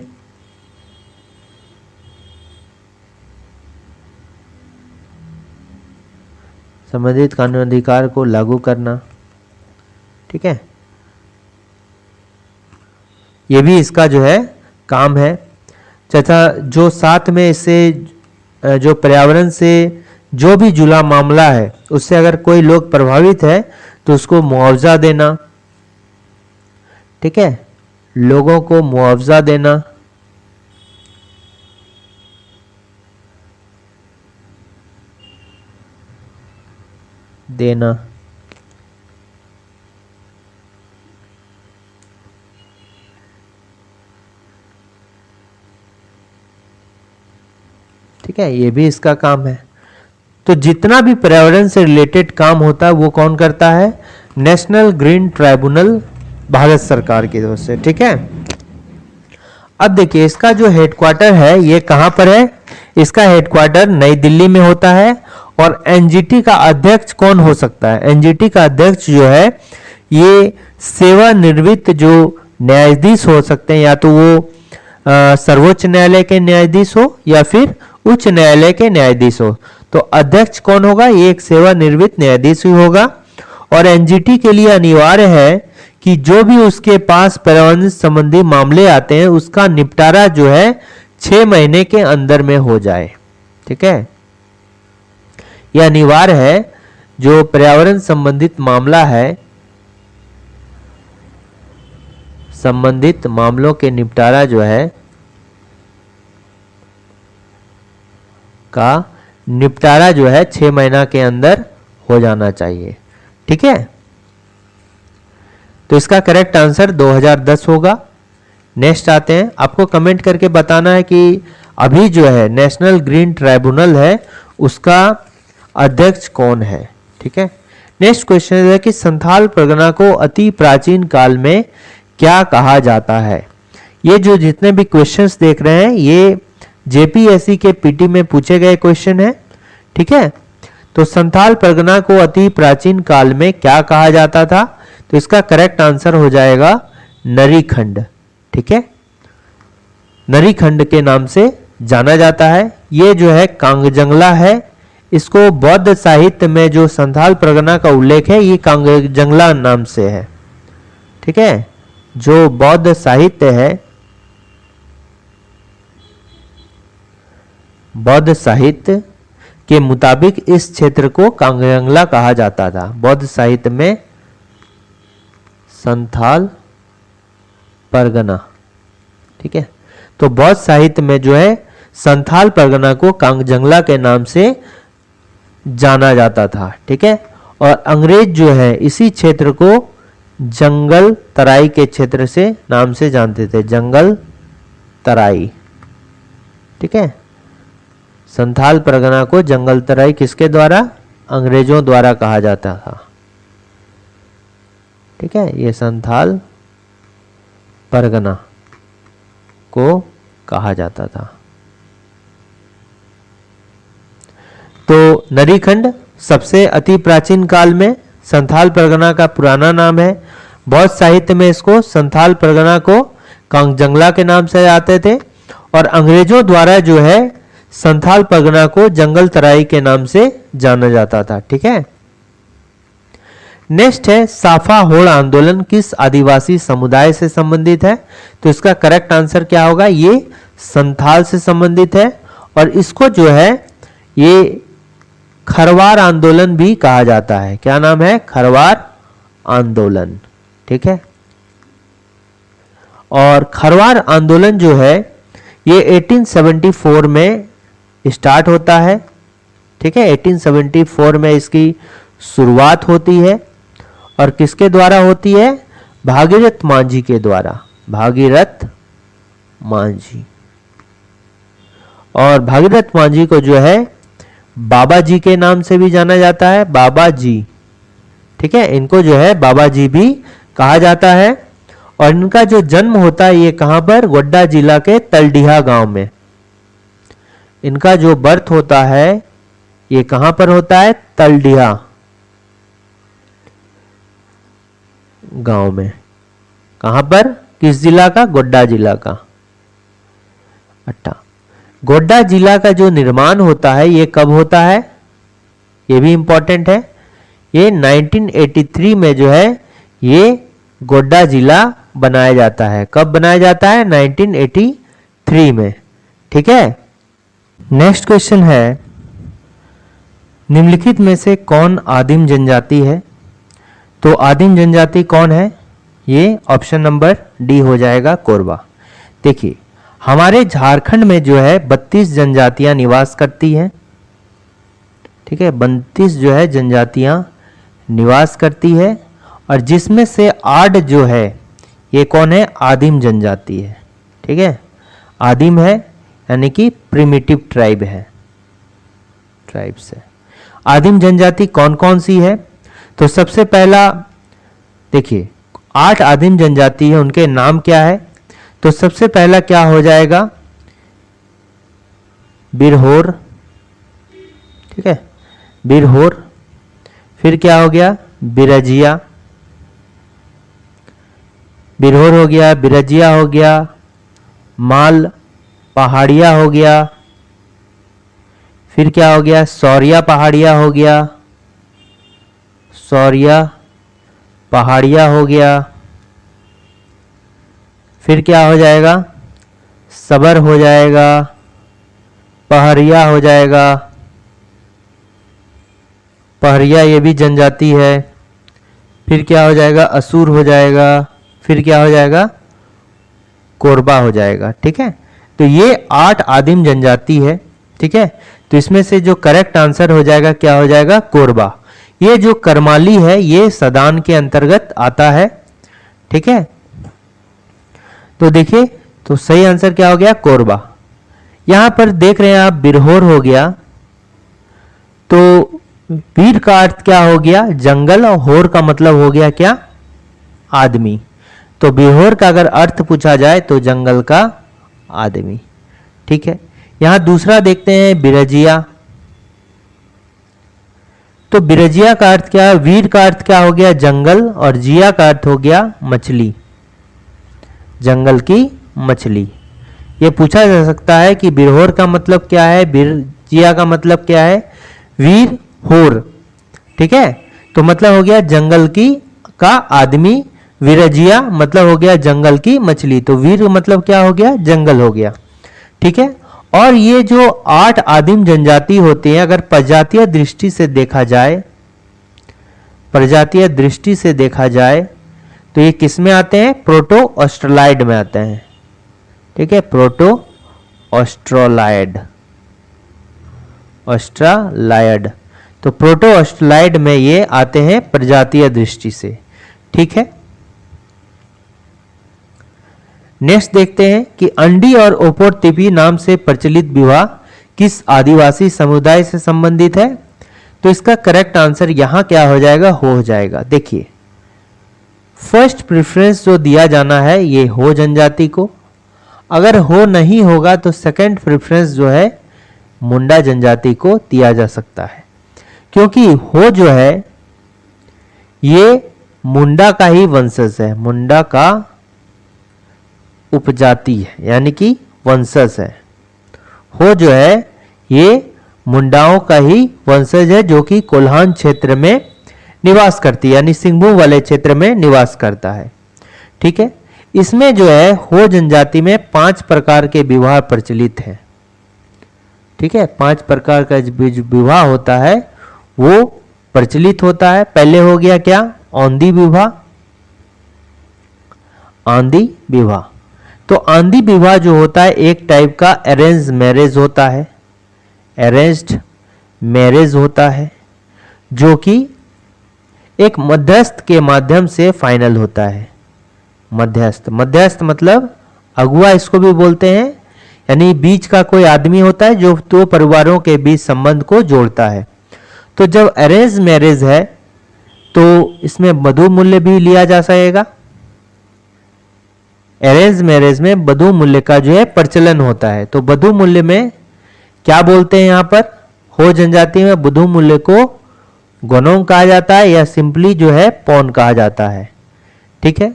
A: संबंधित कानूनी अधिकार को लागू करना, ठीक है, ये भी इसका जो है काम है। तथा जो साथ में इससे जो पर्यावरण से जो भी जुड़ा मामला है उससे अगर कोई लोग प्रभावित है तो उसको मुआवजा देना, ठीक है, लोगों को मुआवजा देना, देना, ठीक है, ये भी इसका काम है। तो जितना भी पर्यावरण से रिलेटेड काम होता है वो कौन करता है, नेशनल ग्रीन ट्राइब्यूनल भारत सरकार की तरफ से। ठीक है, अब देखिए इसका जो हेडक्वार्टर है ये कहां पर है? इसका हेडक्वार्टर नई दिल्ली में होता है। और एनजीटी का अध्यक्ष कौन हो सकता है? एनजीटी का अध्यक्ष जो है ये सेवानिवृत्त जो न्यायाधीश हो सकते हैं, या तो वो सर्वोच्च न्यायालय के न्यायाधीश हो या फिर उच्च न्यायालय के न्यायाधीश हो। तो अध्यक्ष कौन होगा? ये एक सेवानिवृत्त न्यायाधीश ही होगा। और एनजीटी के लिए अनिवार्य है कि जो भी उसके पास पर्यावरण संबंधी मामले आते हैं उसका निपटारा जो है 6 महीने के अंदर में हो जाए। ठीक है, यह अनिवार्य है। जो पर्यावरण संबंधित मामला है, संबंधित मामलों के निपटारा जो है का निपटारा जो है 6 महीना के अंदर हो जाना चाहिए। ठीक है, तो इसका करेक्ट आंसर 2010 होगा। नेक्स्ट आते हैं, आपको कमेंट करके बताना है कि अभी जो है नेशनल ग्रीन ट्राइब्यूनल है उसका अध्यक्ष कौन है। ठीक है, नेक्स्ट क्वेश्चन है कि संथाल परगना को अति प्राचीन काल में क्या कहा जाता है? ये जो जितने भी क्वेश्चंस देख रहे हैं ये जेपीएससी के पीटी में पूछे गए क्वेश्चन है। ठीक है, तो संथाल परगना को अति प्राचीन काल में क्या कहा जाता था? तो इसका करेक्ट आंसर हो जाएगा नरीखंड। ठीक है, नरीखंड के नाम से जाना जाता है। ये जो है कांगजंगला है, इसको बौद्ध साहित्य में जो संथाल परगना का उल्लेख है ये कांगजंगला नाम से है। ठीक है, जो बौद्ध साहित्य है, बौद्ध साहित्य के मुताबिक इस क्षेत्र को कांगजंगला कहा जाता था। बौद्ध साहित्य में संथाल परगना। ठीक है, तो बौद्ध साहित्य में जो है संथाल परगना को कांगजंगला के नाम से जाना जाता था। ठीक है, और अंग्रेज जो है इसी क्षेत्र को जंगल तराई के क्षेत्र से नाम से जानते थे, जंगल तराई। ठीक है, संथाल परगना को जंगल तराई किसके द्वारा? अंग्रेजों द्वारा कहा जाता था। ठीक है, ये संथाल परगना को कहा जाता था। तो नरीखंड सबसे अति प्राचीन काल में संथाल परगना का पुराना नाम है। बौद्ध साहित्य में इसको संथाल परगना को कांगजंगला के नाम से जाते थे और अंग्रेजों द्वारा जो है संथाल परगना को जंगल तराई के नाम से जाना जाता था। ठीक है, नेक्स्ट है साफा होड़ आंदोलन किस आदिवासी समुदाय से संबंधित है? तो इसका करेक्ट आंसर क्या होगा? ये संथाल से संबंधित है और इसको जो है ये खरवार आंदोलन भी कहा जाता है। क्या नाम है? खरवार आंदोलन। ठीक है, और खरवार आंदोलन जो है ये 1874 में स्टार्ट होता है। ठीक है, 1874 में इसकी शुरुआत होती है और किसके द्वारा होती है? भागीरथ मांझी के द्वारा, भागीरथ मांझी। और भागीरथ मांझी को जो है बाबा जी के नाम से भी जाना जाता है, बाबा जी। ठीक है, इनको जो है बाबा जी भी कहा जाता है और इनका जो जन्म होता है ये कहां पर? गोड्डा जिला के तलडीहा गांव में। इनका जो बर्थ होता है ये कहां पर होता है? तलडीहा गांव में। कहां पर? किस जिला का? गोड्डा जिला का। गोड्डा जिला का जो निर्माण होता है ये कब होता है? ये भी इंपॉर्टेंट है। ये 1983 में जो है ये गोड्डा जिला बनाया जाता है। कब बनाया जाता है? 1983 में। ठीक है, नेक्स्ट क्वेश्चन है निम्नलिखित में से कौन आदिम जनजाति है? तो आदिम जनजाति कौन है? ये ऑप्शन नंबर डी हो जाएगा, कोरबा। देखिए हमारे झारखंड में जो है 32 जनजातियां निवास करती हैं। ठीक है, 32 जो है जनजातियां निवास करती है और जिसमें से 8 जो है ये कौन है? आदिम जनजाति है। ठीक है, आदिम है यानी कि प्रिमिटिव ट्राइब है, ट्राइब से। आदिम जनजाति कौन कौन सी है? तो सबसे पहला देखिए 8 आदिम जनजाति है, उनके नाम क्या है? तो सबसे पहला क्या हो जाएगा? बिरहोर, ठीक है, बिरहोर। फिर क्या हो गया? बिरजिया, बिरहोर हो गया, बिरजिया हो गया, माल पहाड़िया हो गया। फिर क्या हो गया? सौरिया पहाड़िया हो गया, सौरिया पहाड़िया हो गया। फिर क्या हो जाएगा? सबर हो जाएगा, पहरिया हो जाएगा, पहरिया ये भी जनजाति है। फिर क्या हो जाएगा? असुर हो जाएगा। फिर क्या हो जाएगा? कोरबा हो जाएगा। ठीक है, तो ये 8 आदिम जनजाति है। ठीक है, तो इसमें से जो करेक्ट आंसर हो जाएगा क्या हो जाएगा? कोरबा। ये जो करमाली है ये सदान के अंतर्गत आता है। ठीक है, तो देखिए, तो सही आंसर क्या हो गया? कोरबा। यहां पर देख रहे हैं आप, बिरहोर हो गया, तो वीर का अर्थ क्या हो गया? जंगल, और होर का मतलब हो गया क्या? आदमी। तो बिरहोर का अगर अर्थ पूछा जाए तो जंगल का आदमी। ठीक है, यहां दूसरा देखते हैं, बिरजिया। तो बिरजिया का अर्थ क्या है? वीर का अर्थ क्या हो गया? जंगल, और जिया का अर्थ हो गया मछली, जंगल की मछली। यह पूछा जा सकता है कि बिरहोर का मतलब क्या है, बिरजिया का मतलब क्या है? वीर होर। ठीक है, तो मतलब हो गया जंगल की का आदमी, विरजिया मतलब हो गया जंगल की मछली। तो वीर मतलब क्या हो गया? जंगल हो गया। ठीक है, और ये जो 8 आदिम जनजाति होते हैं, अगर प्रजातीय दृष्टि से देखा जाए, प्रजातीय दृष्टि से देखा जाए तो ये किस में आते हैं? प्रोटो ऑस्ट्रोलाइड में आते हैं। ठीक है, प्रोटो ऑस्ट्रोलाइड, ऑस्ट्रोलाइड। तो प्रोटो ऑस्ट्रोलाइड में ये आते हैं प्रजातीय दृष्टि से। ठीक है, नेक्स्ट देखते हैं कि अंडी और ओपोरतिपी नाम से प्रचलित विवाह किस आदिवासी समुदाय से संबंधित है? तो इसका करेक्ट आंसर यहां क्या हो जाएगा? हो जाएगा। देखिए, फर्स्ट प्रेफरेंस जो दिया जाना है ये हो जनजाति को, अगर हो नहीं होगा तो सेकंड प्रेफरेंस जो है मुंडा जनजाति को दिया जा सकता है, क्योंकि हो जो है ये मुंडा का ही वंशज है, मुंडा का उपजाति है, यानी कि वंशज है। हो जो है ये मुंडाओं का ही वंशज है, जो कि कोल्हान क्षेत्र में निवास करती है, यानी सिंहभूम वाले क्षेत्र में निवास करता है। ठीक है, इसमें जो है हो जनजाति में 5 प्रकार के विवाह प्रचलित हैं। ठीक है, 5 प्रकार का जो विवाह होता है वो प्रचलित होता है। पहले हो गया क्या? औंधी विवाह, आंधी विवाह। तो आंधी विवाह जो होता है एक टाइप का अरेंज मैरिज होता है, अरेंज्ड मैरिज होता है, जो कि एक मध्यस्थ के माध्यम से फाइनल होता है। मध्यस्थ, मध्यस्थ मतलब अगुआ इसको भी बोलते हैं, यानी बीच का कोई आदमी होता है जो 2 परिवारों के बीच संबंध को जोड़ता है। तो जब अरेंज मैरिज है तो इसमें वधू मूल्य भी लिया जा सकेगा। अरेंज मैरिज में वधू मूल्य का जो है प्रचलन होता है। तो वधू मूल्य में क्या बोलते हैं? यहां पर हो जनजाति में वधू मूल्य को गोनोंग कहा जाता है, या सिंपली जो है पौन कहा जाता है। ठीक है,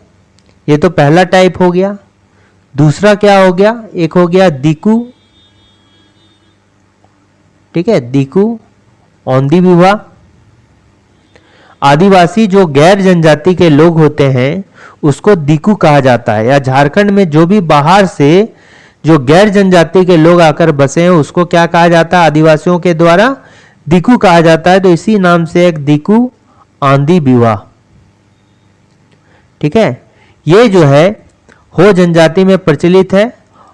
A: ये तो पहला टाइप हो गया। दूसरा क्या हो गया? एक हो गया दीकू। ठीक है, दीकू, औंधी विवाह। आदिवासी जो गैर जनजाति के लोग होते हैं उसको दीकू कहा जाता है, या झारखंड में जो भी बाहर से जो गैर जनजाति के लोग आकर बसे हैं उसको क्या कहा जाता है? आदिवासियों के द्वारा दीकू कहा जाता है। तो इसी नाम से एक दीकू आंधी विवाह। ठीक है, ये जो है हो जनजाति में प्रचलित है,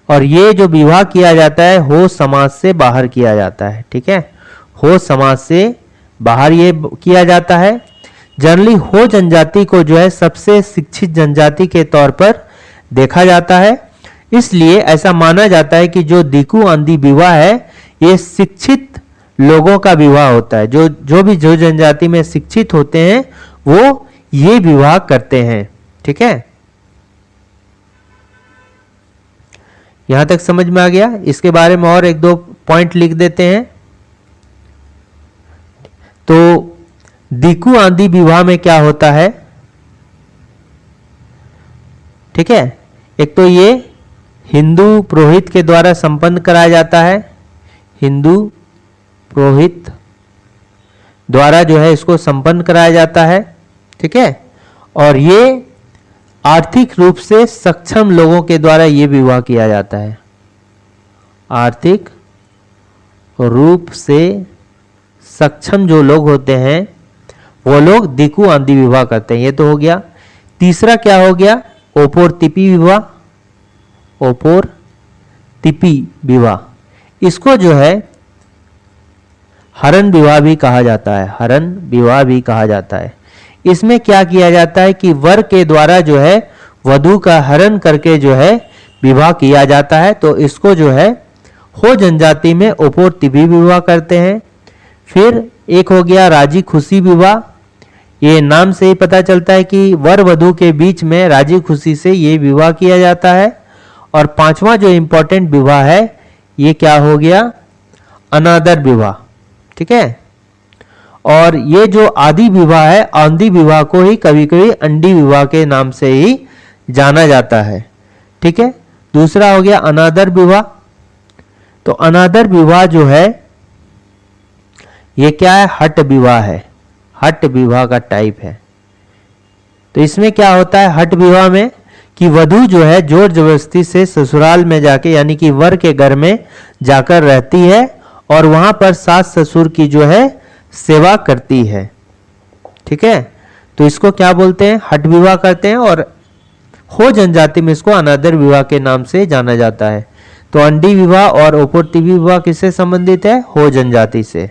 A: और ये जो विवाह किया जाता है हो समाज से बाहर किया जाता है। ठीक है, हो समाज से बाहर ये किया जाता है। जनरली हो जनजाति को जो है सबसे शिक्षित जनजाति के तौर पर देखा जाता है, इसलिए ऐसा माना जाता है कि जो दीकू आंधी विवाह है ये शिक्षित लोगों का विवाह होता है। जो जनजाति में शिक्षित होते हैं वो ये विवाह करते हैं। ठीक ठीक है, यहां तक समझ में आ गया। इसके बारे में और एक दो पॉइंट लिख देते हैं। तो दिकु आंधी विवाह में क्या होता है, ठीक है, एक तो ये हिंदू पुरोहित के द्वारा संपन्न कराया जाता है, हिंदू पुरोहित द्वारा जो है इसको संपन्न कराया जाता है, ठीक है, और ये आर्थिक रूप से सक्षम लोगों के द्वारा ये विवाह किया जाता है, आर्थिक रूप से सक्षम जो लोग होते हैं वो लोग दिकु आंधी विवाह करते हैं। ये तो हो गया। तीसरा क्या हो गया, ओपोर तिपी विवाह, ओपोर तिपी विवाह। इसको जो है हरण विवाह भी कहा जाता है, हरण विवाह भी कहा जाता है। इसमें क्या किया जाता है कि वर के द्वारा जो है वधू का हरण करके जो है विवाह किया जाता है। तो इसको जो है हो जनजाति में ओपोर तिपी विवाह करते हैं। फिर एक हो गया राजी खुशी विवाह। ये नाम से ही पता चलता है कि वर वधू के बीच में राजी खुशी से ये विवाह किया जाता है। और पांचवा जो इंपॉर्टेंट विवाह है ये क्या हो गया, अनादर विवाह, ठीक है। और ये जो आदि विवाह है, आंधी विवाह को ही कभी कभी अंडी विवाह के नाम से ही जाना जाता है, ठीक है। दूसरा हो गया अनादर विवाह। तो अनादर विवाह जो है ये क्या है, हट विवाह है, हट विवाह का टाइप है। तो इसमें क्या होता है हट विवाह में कि वधू जो है जोर जबरदस्ती से ससुराल में जाके यानी कि वर के घर में जाकर रहती है और वहां पर सास ससुर की जो है सेवा करती है, ठीक है। तो इसको क्या बोलते हैं, हट विवाह करते हैं। और हो जनजाति में इसको अनादर विवाह के नाम से जाना जाता है। तो अंडी विवाह और ओपोतिपी विवाह किससे संबंधित है, हो जनजाति से।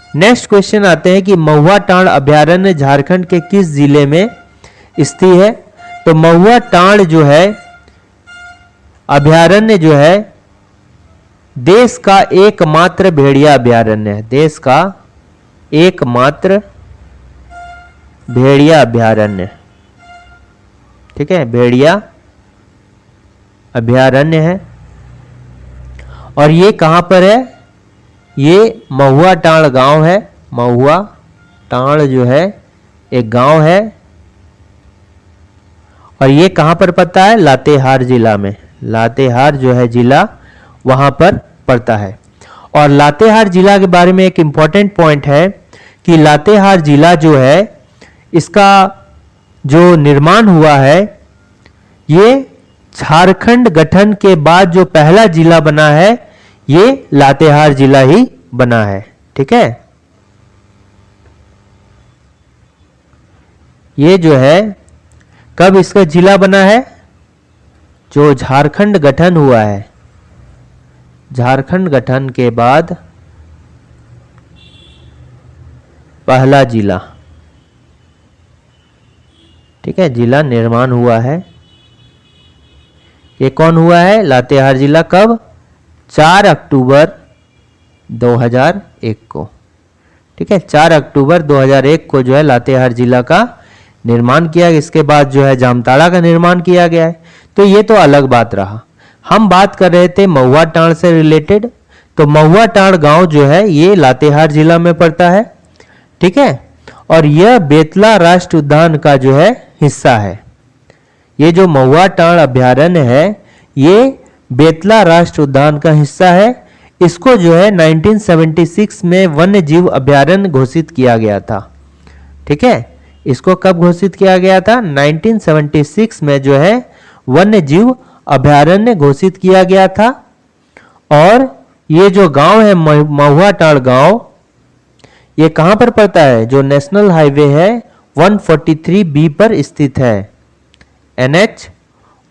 A: नेक्स्ट क्वेश्चन आते हैं कि महुआ टांड़ अभयारण्य झारखंड के किस जिले में स्थित है। तो महुआ टांड़ जो है अभयारण्य जो है देश का एकमात्र भेड़िया अभयारण्य है, देश का एकमात्र भेड़िया अभयारण्य, ठीक है, भेड़िया अभयारण्य है। और ये कहां पर है, ये महुआ टांड़ गांव है। महुआ टांड़ जो है एक गांव है और ये कहां पर पड़ता है, लातेहार जिला में। लातेहार जो है जिला वहां पर पड़ता है। और लातेहार जिला के बारे में एक इंपॉर्टेंट पॉइंट है कि लातेहार जिला जो है इसका जो निर्माण हुआ है ये झारखंड गठन के बाद जो पहला जिला बना है ये लातेहार जिला ही बना है, ठीक है। ये जो है कब इसका जिला बना है, जो झारखंड गठन हुआ है, झारखंड गठन के बाद पहला जिला, ठीक है, जिला निर्माण हुआ है। ये कौन हुआ है, लातेहार जिला। कब, 4 अक्टूबर 2001 को, ठीक है, 4 अक्टूबर 2001 को जो है लातेहार जिला का निर्माण किया। इसके बाद जो है जामताड़ा का निर्माण किया गया है। तो ये तो अलग बात रहा। हम बात कर रहे थे महुआ टांड़ से रिलेटेड। तो महुआ टांड़ गांव जो है ये लातेहार जिला में पड़ता है, ठीक है। और यह बेतला राष्ट्रीय उद्यान का जो है हिस्सा है। ये जो महुआ टांड़ अभयारण्य है ये बेतला राष्ट्रीय उद्यान का हिस्सा है। इसको जो है 1976 में वन्य जीव अभयारण्य घोषित किया गया था, ठीक है। इसको कब घोषित किया गया था, 1976 में जो है वन्य जीव अभयारण्य घोषित किया गया था। और ये जो गांव है महुआ टांड़ गांव, ये कहां पर पड़ता है, जो नेशनल हाईवे है 143B पर स्थित है। NH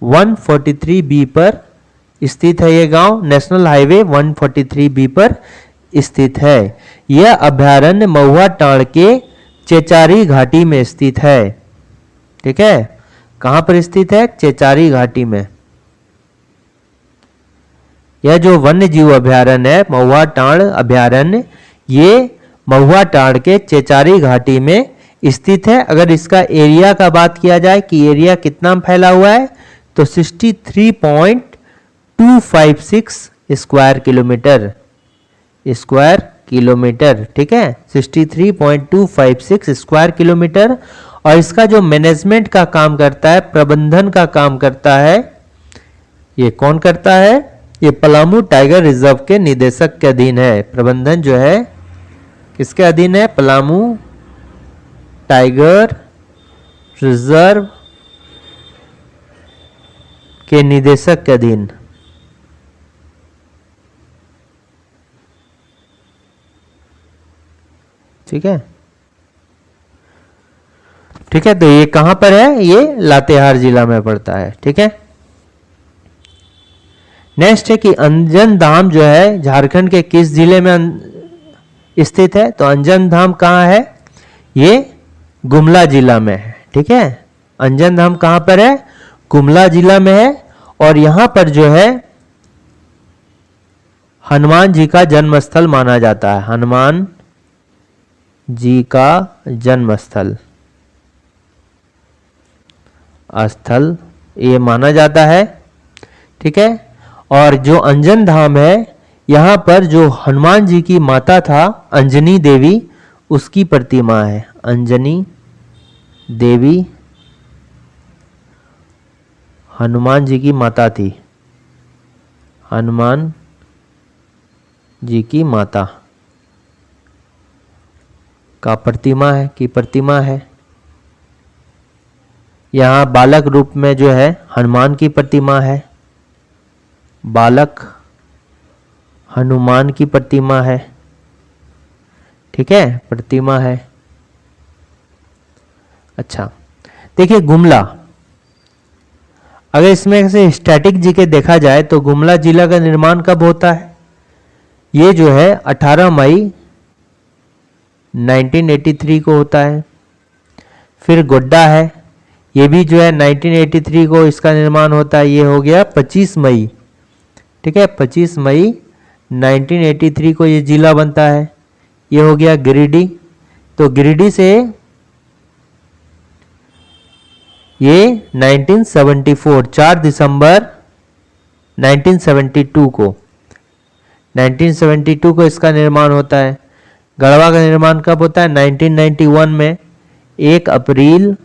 A: 143B पर स्थित है ये गांव, नेशनल हाईवे 143B पर स्थित है। यह अभयारण्य महुआ टांड़ के चेचारी घाटी में स्थित है, ठीक है। कहां पर स्थित है, चेचारी घाटी में। यह जो वन्य जीव अभयारण्य है महुआ टांड़ अभयारण्य, ये महुआ टांड़ के चेचारी घाटी में स्थित है। अगर इसका एरिया का बात किया जाए कि एरिया कितना फैला हुआ है, तो 63.256 स्क्वायर किलोमीटर, ठीक है, 63.256 स्क्वायर किलोमीटर। और इसका जो मैनेजमेंट का काम करता है, प्रबंधन का काम करता है, ये कौन करता है? ये पलामू टाइगर रिजर्व के निदेशक के अधीन है। प्रबंधन जो है किसके अधीन है? पलामू टाइगर रिजर्व के निदेशक के अधीन। ठीक है, ठीक है। तो ये कहां पर है? ये लातेहार जिला में पड़ता है। ठीक है। नेक्स्ट है कि अंजन धाम जो है झारखंड के किस जिले में स्थित है? तो अंजन धाम कहाँ है? ये गुमला जिला में है। ठीक है, अंजन धाम कहाँ पर है? गुमला जिला में है। और यहां पर जो है हनुमान जी का जन्म स्थल माना जाता है। हनुमान जी का जन्म स्थल ये माना जाता है। ठीक है। और जो अंजन धाम है, यहाँ पर जो हनुमान जी की माता था अंजनी देवी, उसकी प्रतिमा है। अंजनी देवी हनुमान जी की माता थी। हनुमान जी की माता का प्रतिमा है। यहाँ बालक रूप में जो है हनुमान की प्रतिमा है। बालक हनुमान की प्रतिमा है। ठीक है, प्रतिमा है। अच्छा, देखिए गुमला, अगर इसमें से स्टैटिक जीके देखा जाए तो गुमला जिला का निर्माण कब होता है? ये जो है 18 मई 1983 को होता है। फिर गोड्डा है, ये भी जो है 1983 को इसका निर्माण होता है। ये हो गया 25 मई। ठीक है, 25 मई 1983 को ये जिला बनता है। ये हो गया गिरिडीह। तो गिरिडीह से ये 1974 4 दिसंबर 1972 को इसका निर्माण होता है। गढ़वा का निर्माण कब होता है? 1991 में। 1 अप्रैल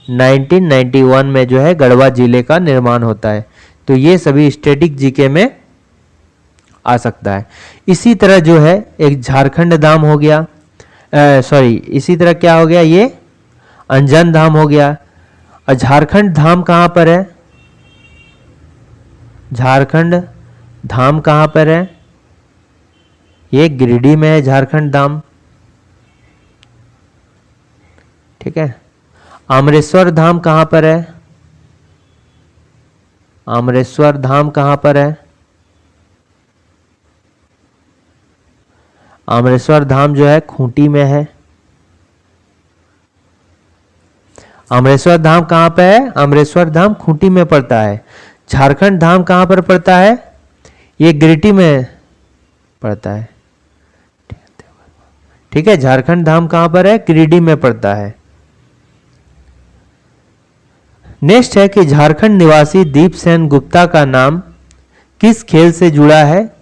A: 1991 में जो है गढ़वा जिले का निर्माण होता है। तो ये सभी स्टैटिक जीके में आ सकता है। इसी तरह जो है एक झारखंड धाम हो गया, इसी तरह क्या हो गया? ये अंजन धाम हो गया। और झारखंड धाम कहाँ पर है? झारखंड धाम कहाँ पर है? ये गिरिडीह में है झारखंड धाम। ठीक है। आमरेश्वर धाम कहाँ पर है? आमरेश्वर धाम कहाँ पर है? आमरेश्वर धाम जो है खूंटी में है। आमरेश्वर धाम कहाँ पे है? आमरेश्वर धाम खूंटी में पड़ता है। झारखंड धाम कहाँ पर पड़ता है? ये गिरिडीह में पड़ता है। ठीक है, झारखंड धाम कहाँ पर है? गिरिडीह में पड़ता है। नेक्स्ट है कि झारखंड निवासी दीप सेन गुप्ता का नाम किस खेल से जुड़ा है?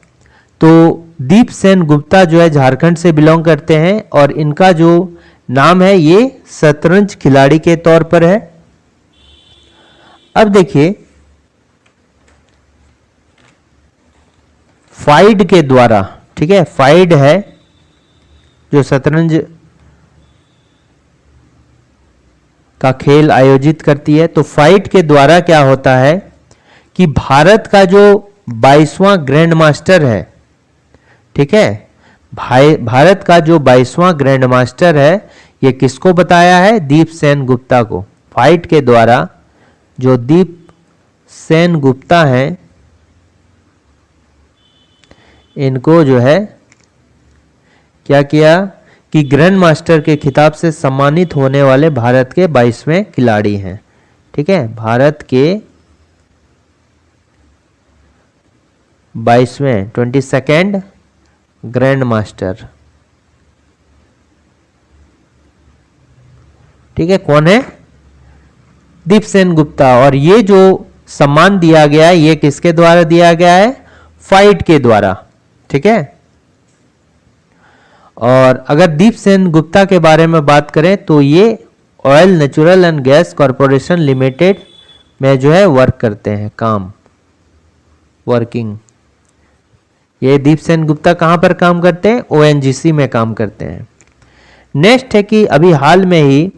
A: तो दीप सेन गुप्ता जो है झारखंड से बिलोंग करते हैं और इनका जो नाम है ये शतरंज खिलाड़ी के तौर पर है। अब देखिए, फाइड के द्वारा, ठीक है, फाइड है जो शतरंज का खेल आयोजित करती है। तो फाइट के द्वारा क्या होता है कि भारत का जो 22वां ग्रैंड मास्टर है, ठीक है, भारत का जो 22वां ग्रैंड मास्टर है, ये किसको बताया है? दीप सेन गुप्ता को। फाइट के द्वारा जो दीप सेन गुप्ता हैं, इनको जो है क्या किया कि ग्रैंड मास्टर के खिताब से सम्मानित होने वाले भारत के 22वें खिलाड़ी हैं। ठीक है, भारत के 22वें 22nd ग्रैंड मास्टर। ठीक है, कौन है? दीपसेन गुप्ता। और ये जो सम्मान दिया गया है ये किसके द्वारा दिया गया है? फाइट के द्वारा, ठीक है। और अगर दीपसेन गुप्ता के बारे में बात करें तो ये oil natural and gas corporation limited में जो है वर्क करते हैं, वर्किंग। ये दीपसेन गुप्ता कहां पर काम करते हैं? ओएनजीसी में काम करते हैं। नेक्स्ट है कि अभी हाल में ही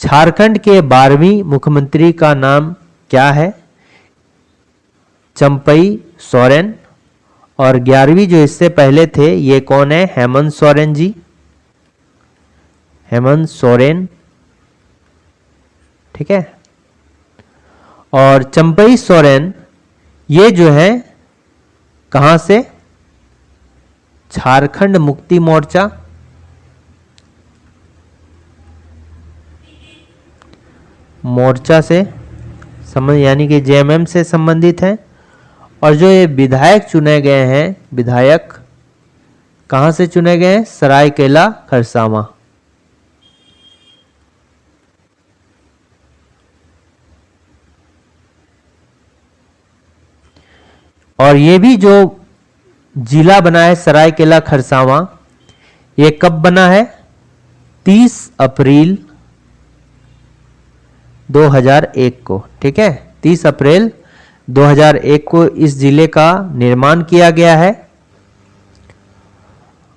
A: झारखंड के 12वीं मुख्यमंत्री का नाम क्या है? चंपई सोरेन। और 11वीं जो इससे पहले थे ये कौन है? हेमंत सोरेन जी, हेमंत सोरेन, ठीक है। और चंपई सोरेन ये जो है कहां से? झारखंड मुक्ति मोर्चा, से यानी कि जेएमएम से संबंधित है। और जो ये विधायक चुने गए हैं, विधायक कहां से चुने गए हैं? सरायकेला खरसावां। और ये भी जो जिला बना है सरायकेला खरसावां, ये कब बना है? 30 अप्रैल 2001 को, ठीक है। 30 अप्रैल 2001 को इस जिले का निर्माण किया गया है।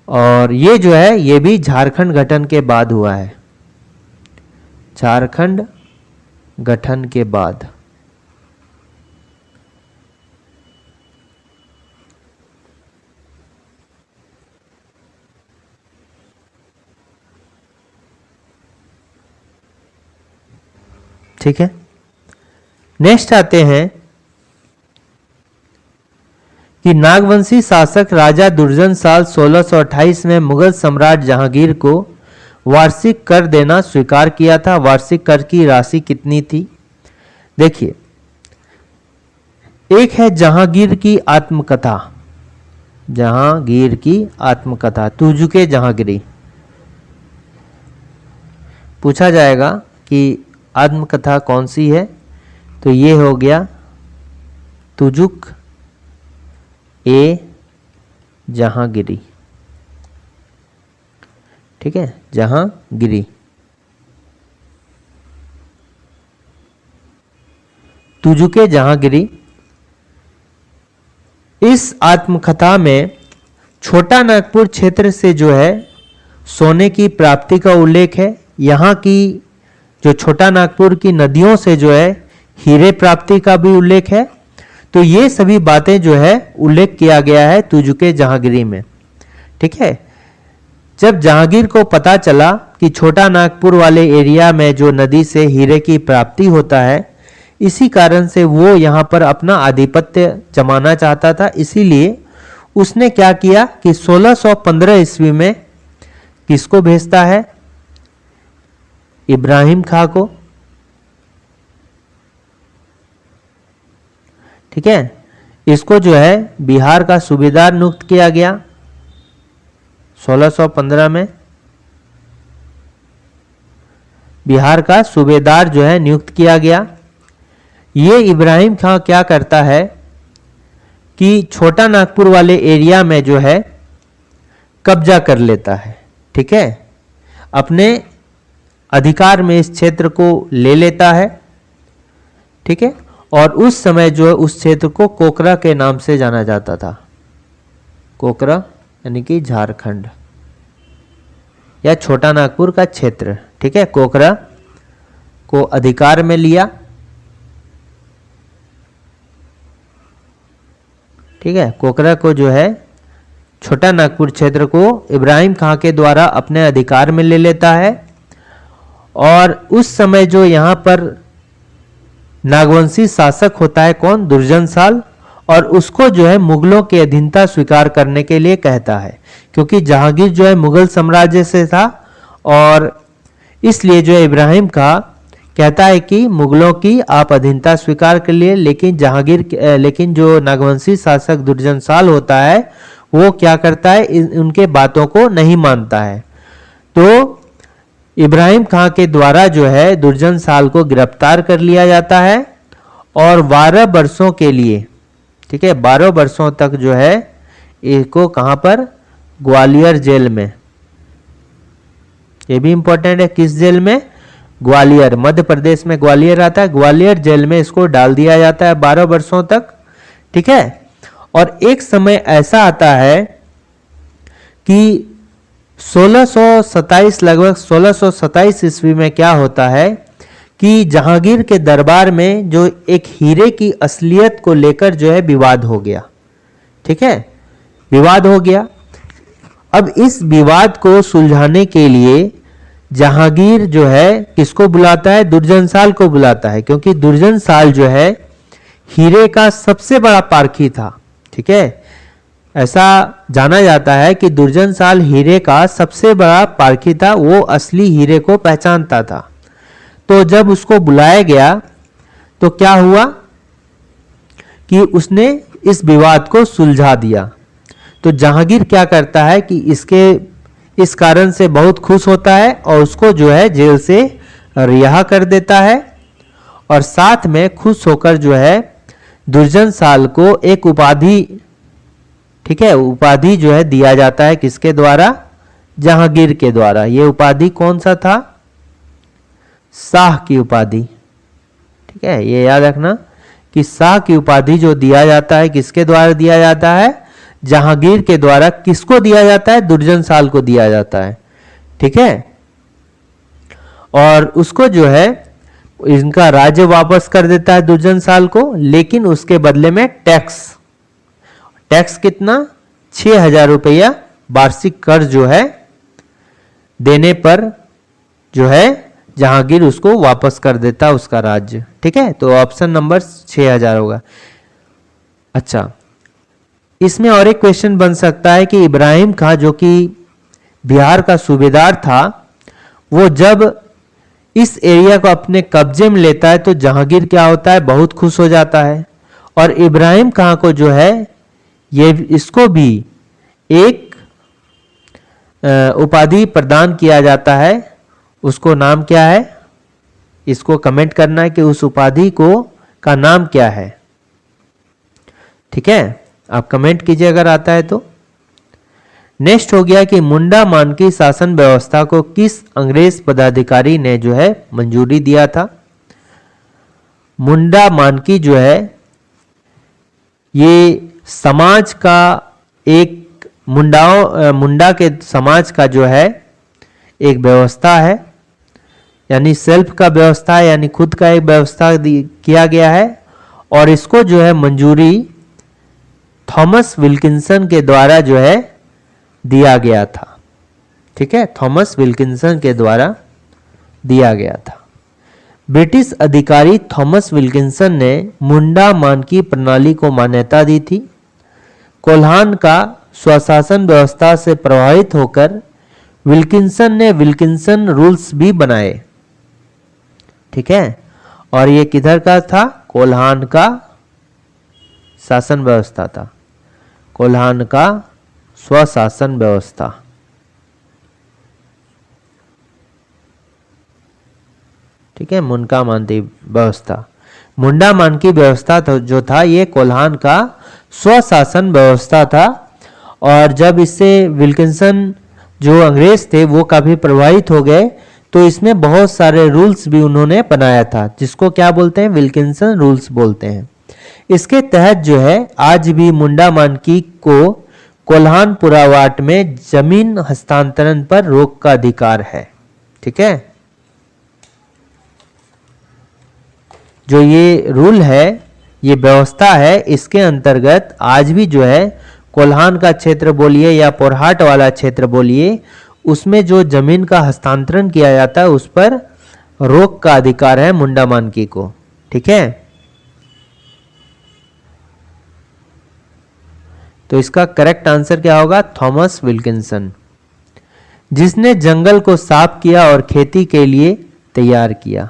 A: और ये जो है ये भी झारखंड गठन के बाद हुआ है, झारखंड गठन के बाद। ठीक है, नेक्स्ट आते हैं कि नागवंशी शासक राजा दुर्जन साल 1628 में मुगल सम्राट जहांगीर को वार्षिक कर देना स्वीकार किया था। वार्षिक कर की राशि कितनी थी? देखिए, एक है जहांगीर की आत्मकथा, जहांगीर की आत्मकथा तुजुके जहांगीरी। पूछा जाएगा कि आत्मकथा कौन सी है, तो ये हो गया तुजुक ए जहांगीरी, ठीक है, जहांगीरी। तुजुके जहांगीरी। इस आत्मकथा में छोटा नागपुर क्षेत्र से जो है सोने की प्राप्ति का उल्लेख है। यहाँ की जो छोटा नागपुर की नदियों से जो है हीरे प्राप्ति का भी उल्लेख है। तो ये सभी बातें जो है उल्लेख किया गया है तुजुके जहांगीरी में, ठीक है। जब जहांगीर को पता चला कि छोटा नागपुर वाले एरिया में जो नदी से हीरे की प्राप्ति होता है, इसी कारण से वो यहाँ पर अपना आधिपत्य जमाना चाहता था। इसीलिए उसने क्या किया कि 1615 ईस्वी में किसको भेजता है? इब्राहिम खां को, ठीक है। इसको जो है बिहार का सूबेदार नियुक्त किया गया 1615 में। बिहार का सूबेदार जो है नियुक्त किया गया। ये इब्राहिम खां क्या करता है कि छोटा नागपुर वाले एरिया में जो है कब्जा कर लेता है, ठीक है। अपने अधिकार में इस क्षेत्र को ले लेता है, ठीक है। और उस समय जो उस क्षेत्र को कोकरा के नाम से जाना जाता था, कोकरा यानी कि झारखंड या छोटा नागपुर का क्षेत्र, ठीक है। कोकरा को अधिकार में लिया, ठीक है। कोकरा को जो है छोटा नागपुर क्षेत्र को इब्राहिम खां के द्वारा अपने अधिकार में ले लेता है। और उस समय जो यहाँ पर नागवंशी शासक होता है कौन? दुर्जन साल। और उसको जो है मुगलों की अधीनता स्वीकार करने के लिए कहता है, क्योंकि जहांगीर जो है मुगल साम्राज्य से था और इसलिए जो है इब्राहिम खां कहता है कि मुगलों की आप अधीनता स्वीकार कर लिए। लेकिन जो नागवंशी शासक दुर्जन साल होता है वो क्या करता है? उनके बातों को नहीं मानता है। तो इब्राहिम खां के द्वारा जो है दुर्जन साल को गिरफ्तार कर लिया जाता है और 12 वर्षों के लिए, ठीक है, 12 वर्षों तक जो है इसको कहां पर, ग्वालियर जेल में, ये भी इंपॉर्टेंट है, किस जेल में, ग्वालियर, मध्य प्रदेश में ग्वालियर आता है, ग्वालियर जेल में इसको डाल दिया जाता है 12 वर्षों तक, ठीक है। और एक समय ऐसा आता है कि 1627, लगभग 1627 ईस्वी में क्या होता है कि जहांगीर के दरबार में जो एक हीरे की असलियत को लेकर जो है विवाद हो गया, ठीक है, विवाद हो गया। अब इस विवाद को सुलझाने के लिए जहांगीर जो है किसको बुलाता है, दुर्जन साल को बुलाता है, क्योंकि दुर्जन साल जो है हीरे का सबसे बड़ा पारखी था, ठीक है, ऐसा जाना जाता है कि दुर्जन साल हीरे का सबसे बड़ा पारखी था, वो असली हीरे को पहचानता था। तो जब उसको बुलाया गया तो क्या हुआ कि उसने इस विवाद को सुलझा दिया। तो जहांगीर क्या करता है कि इस कारण से बहुत खुश होता है और उसको जो है जेल से रिहा कर देता है और साथ में खुश होकर जो है दुर्जन साल को एक उपाधि, ठीक है, उपाधि जो है दिया जाता है, किसके द्वारा, जहांगीर के द्वारा। ये उपाधि कौन सा था, शाह की उपाधि, ठीक है, ये याद रखना कि शाह की उपाधि जो दिया जाता है किसके द्वारा दिया जाता है, जहांगीर के द्वारा। किसको दिया जाता है, दुर्जन साल को दिया जाता है, ठीक है। और उसको जो है इनका राज्य वापस कर देता है दुर्जन साल को, लेकिन उसके बदले में टैक्स कितना, 6,000 रुपया वार्षिक कर जो है देने पर जो है जहांगीर उसको वापस कर देता उसका राज्य, ठीक है। तो ऑप्शन नंबर 6,000 होगा। अच्छा, इसमें और एक क्वेश्चन बन सकता है कि इब्राहिम खां जो कि बिहार का सूबेदार था, वो जब इस एरिया को अपने कब्जे में लेता है तो जहांगीर क्या होता है, बहुत खुश हो जाता है और इब्राहिम खां को जो है ये इसको भी एक उपाधि प्रदान किया जाता है। उसको नाम क्या है, इसको कमेंट करना है कि उस उपाधि को का नाम क्या है, ठीक है, आप कमेंट कीजिए अगर आता है तो। नेक्स्ट हो गया कि मुंडा मानकी शासन व्यवस्था को किस अंग्रेज पदाधिकारी ने जो है मंजूरी दिया था। मुंडा मानकी जो है ये समाज का एक मुंडा के समाज का जो है एक व्यवस्था है, यानी सेल्फ का व्यवस्था है, यानी खुद का एक व्यवस्था किया गया है और इसको जो है मंजूरी थॉमस विल्किंसन के द्वारा जो है दिया गया था, ठीक है, थॉमस विल्किंसन के द्वारा दिया गया था। ब्रिटिश अधिकारी थॉमस विल्किंसन ने मुंडा मानकी प्रणाली को मान्यता दी थी। कोल्हान का स्वशासन व्यवस्था से प्रभावित होकर विल्किंसन ने विल्किंसन रूल्स भी बनाए, ठीक है, और ये किधर का था, कोल्हान का शासन व्यवस्था था, कोल्हान का स्वशासन व्यवस्था, ठीक है, मुंडा मानकी व्यवस्था, मुंडा मानकी व्यवस्था जो था ये कोल्हान का स्वशासन व्यवस्था था। और जब इससे विल्किंसन जो अंग्रेज थे वो काफी प्रभावित हो गए तो इसमें बहुत सारे रूल्स भी उन्होंने बनाया था, जिसको क्या बोलते हैं, विल्किंसन रूल्स बोलते हैं। इसके तहत जो है आज भी मुंडा मानकी को कोल्हान पुरावाट में जमीन हस्तांतरण पर रोक का अधिकार है, ठीक है। जो ये रूल है, ये व्यवस्था है, इसके अंतर्गत आज भी जो है कोल्हान का क्षेत्र बोलिए या पोरहाट वाला क्षेत्र बोलिए, उसमें जो जमीन का हस्तांतरण किया जाता है उस पर रोक का अधिकार है मुंडा मानकी को, ठीक है। तो इसका करेक्ट आंसर क्या होगा, थॉमस विल्किंसन, जिसने जंगल को साफ किया और खेती के लिए तैयार किया।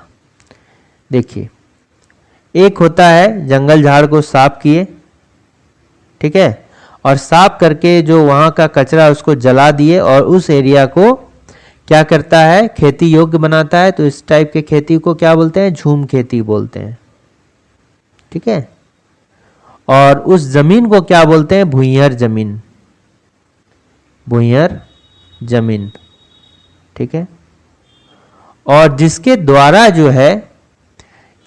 A: देखिए, एक होता है जंगल झाड़ को साफ किए, ठीक है, और साफ करके जो वहाँ का कचरा उसको जला दिए और उस एरिया को क्या करता है, खेती योग्य बनाता है। तो इस टाइप के खेती को क्या बोलते हैं, झूम खेती बोलते हैं। ठीक है। और उस जमीन को क्या बोलते हैं, भूइयार जमीन, भूइयार जमीन। ठीक है। और जिसके द्वारा जो है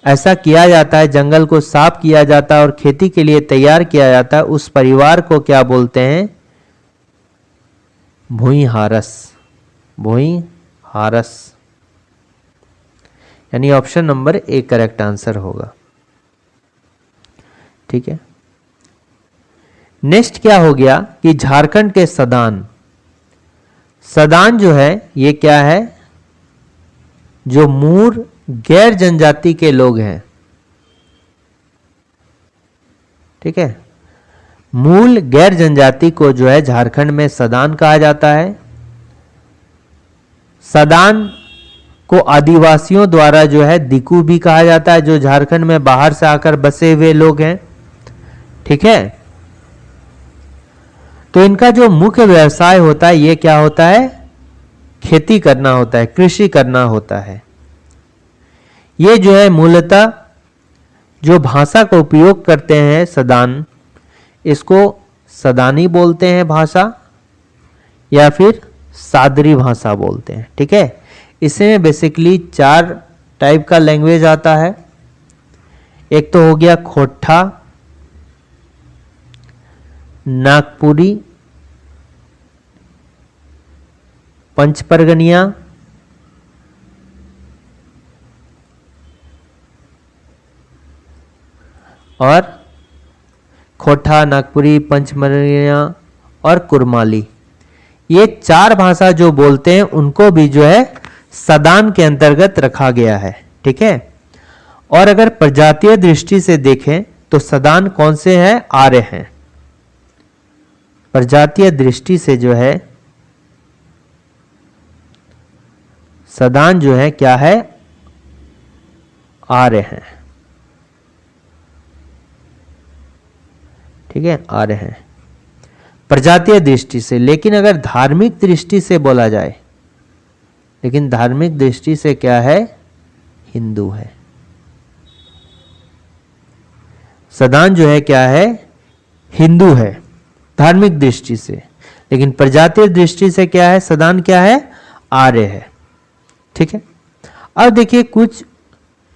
A: ऐसा किया जाता है, जंगल को साफ किया जाता है और खेती के लिए तैयार किया जाता है, उस परिवार को क्या बोलते हैं, भूइहारस, भूइहारस। यानी option number A correct answer होगा। ठीक है। नेक्स्ट क्या हो गया कि झारखंड के सदान, सदान जो है ये क्या है, जो मूर गैर जनजाति के लोग हैं। ठीक है। मूल गैर जनजाति को जो है झारखंड में सदान कहा जाता है। सदान को आदिवासियों द्वारा जो है दिकू भी कहा जाता है, जो झारखंड में बाहर से आकर बसे हुए लोग हैं। ठीक है। तो इनका जो मुख्य व्यवसाय होता है ये क्या होता है, खेती करना होता है, कृषि करना होता है। ये जो है मूलतः जो भाषा का उपयोग करते हैं सदान, इसको सदानी बोलते हैं भाषा, या फिर सादरी भाषा बोलते हैं। ठीक है। इसमें बेसिकली 4 टाइप का लैंग्वेज आता है। एक तो हो गया खोटा, नागपुरी, पंचपरगनिया, और खोटा, नागपुरी, पंचमरनिया और कुरमाली। ये 4 भाषा जो बोलते हैं उनको भी जो है सदान के अंतर्गत रखा गया है। ठीक है। और अगर प्रजातीय दृष्टि से देखें तो सदान कौन से हैं, आर्य हैं। प्रजातीय दृष्टि से जो है सदान जो है क्या है, आर्य हैं। ठीक है, आर्य हैं प्रजातीय दृष्टि से। लेकिन अगर धार्मिक दृष्टि से बोला जाए, लेकिन धार्मिक दृष्टि से क्या है, हिंदू है। सदान जो है क्या है, हिंदू है धार्मिक दृष्टि से। लेकिन प्रजातीय दृष्टि से क्या है, सदान क्या है, आर्य है। ठीक है। अब देखिए कुछ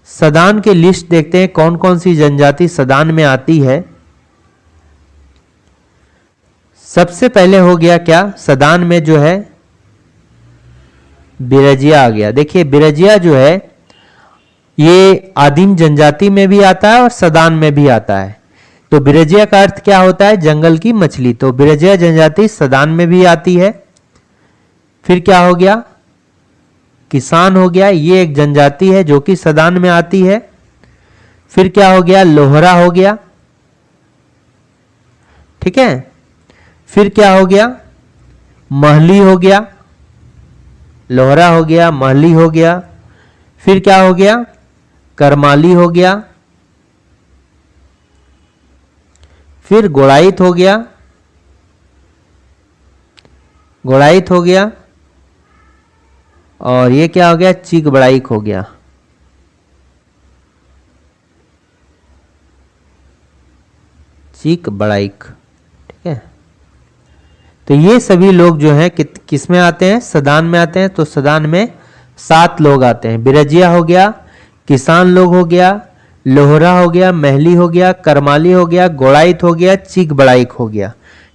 A: सदान के लिस्ट देखते हैं, कौन कौन सी जनजाति सदान में आती है। सबसे पहले हो गया क्या, सदान में जो है बिरजिया आ गया। देखिए बिरजिया जो है ये आदिम जनजाति में भी आता है और सदान में भी आता है। तो बिरजिया का अर्थ क्या होता है, जंगल की मछली। तो बिरजिया जनजाति सदान में भी आती है। फिर क्या हो गया, किसान हो गया, ये एक जनजाति है जो कि सदान में आती है। फिर क्या हो गया, लोहरा हो गया। ठीक है। फिर क्या हो गया, महली हो गया, लोहरा हो गया, महली हो गया। फिर क्या हो गया, करमाली हो गया। फिर गोड़ाइत हो गया, गोड़ाइत हो गया। और ये क्या हो गया, चीक बड़ाइक हो गया। चीक बड़ाइक। ठीक है। तो ये सभी लोग जो हैं किस में आते हैं, सदान में आते हैं। तो सदान में 7 लोग आते हैं। बिरजिया हो गया, किसान लोग हो गया, लोहरा हो गया, महली हो गया, करमाली हो गया, गोड़ाइत हो गया, चीक बड़ाइक हो गया।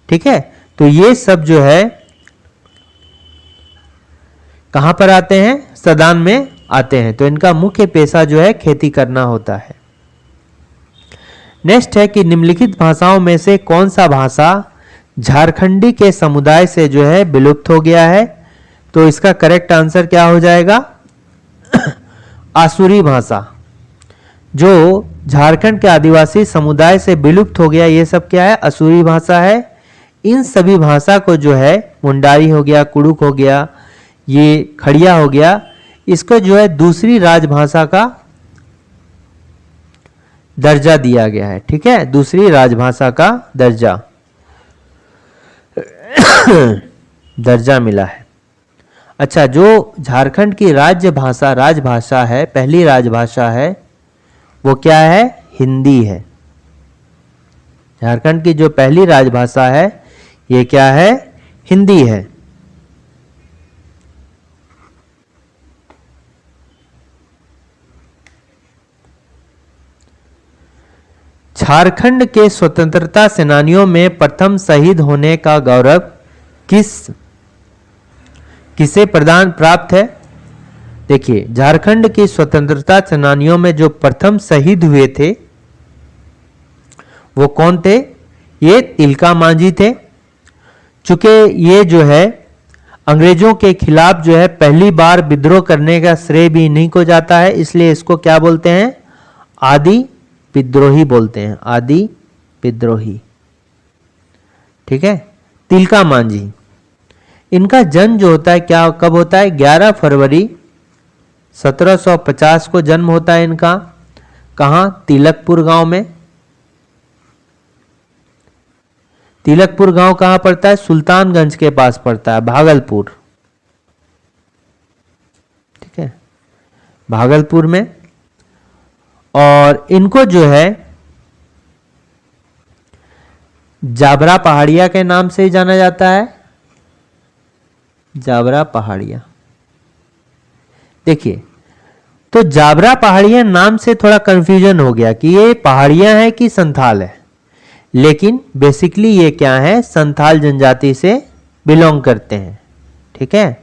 A: ठीक है। तो ये सब जो है कहां पर आते हैं, सदान में आते हैं। तो इनका मुख्य पेशा जो है खेती करना होता है। नेक्स्ट है कि निम्नलिखित भाषाओं में से कौन सा भाषा झारखंडी के समुदाय से जो है विलुप्त हो गया है। तो इसका करेक्ट आंसर क्या हो जाएगा, आसुरी भाषा। जो झारखंड के आदिवासी समुदाय से विलुप्त हो गया, ये सब क्या है, आसुरी भाषा है। इन सभी भाषा को जो है मुंडारी हो गया, कुड़ुक हो गया, ये खड़िया हो गया, इसको जो है दूसरी राजभाषा का दर्जा दिया गया है। ठीक है, दूसरी राजभाषा का दर्जा मिला है। अच्छा, जो झारखंड की राजभाषा है, पहली राजभाषा है, वो क्या है? हिंदी है। झारखंड की जो पहली राजभाषा है ये क्या है? हिंदी है। झारखंड के स्वतंत्रता सेनानियों में प्रथम शहीद होने का गौरव किसे प्रदान प्राप्त है? देखिए, झारखंड की स्वतंत्रता सेनानियों में जो प्रथम शहीद हुए थे वो कौन थे? ये तिलका मांझी थे। चूंकि ये जो है अंग्रेजों के खिलाफ जो है पहली बार विद्रोह करने का श्रेय भी इन्हीं को जाता है, इसलिए इसको क्या बोलते हैं? आदि विद्रोही बोलते हैं, आदि विद्रोही। ठीक है, तिलका मांझी। इनका जन्म जो होता है क्या कब होता है? 11 फरवरी 1750 को जन्म होता है इनका। कहां? तिलकपुर गांव में। तिलकपुर गांव कहां पड़ता है? सुल्तानगंज के पास पड़ता है, भागलपुर। ठीक है, भागलपुर में। और इनको जो है जाबरा पहाड़िया के नाम से ही जाना जाता है, जाबरा पहाड़िया। देखिए, तो जाबरा पहाड़िया नाम से थोड़ा कंफ्यूजन हो गया कि ये पहाड़ियां है कि संथाल है, लेकिन बेसिकली ये क्या है? संथाल जनजाति से बिलोंग करते हैं। ठीक है,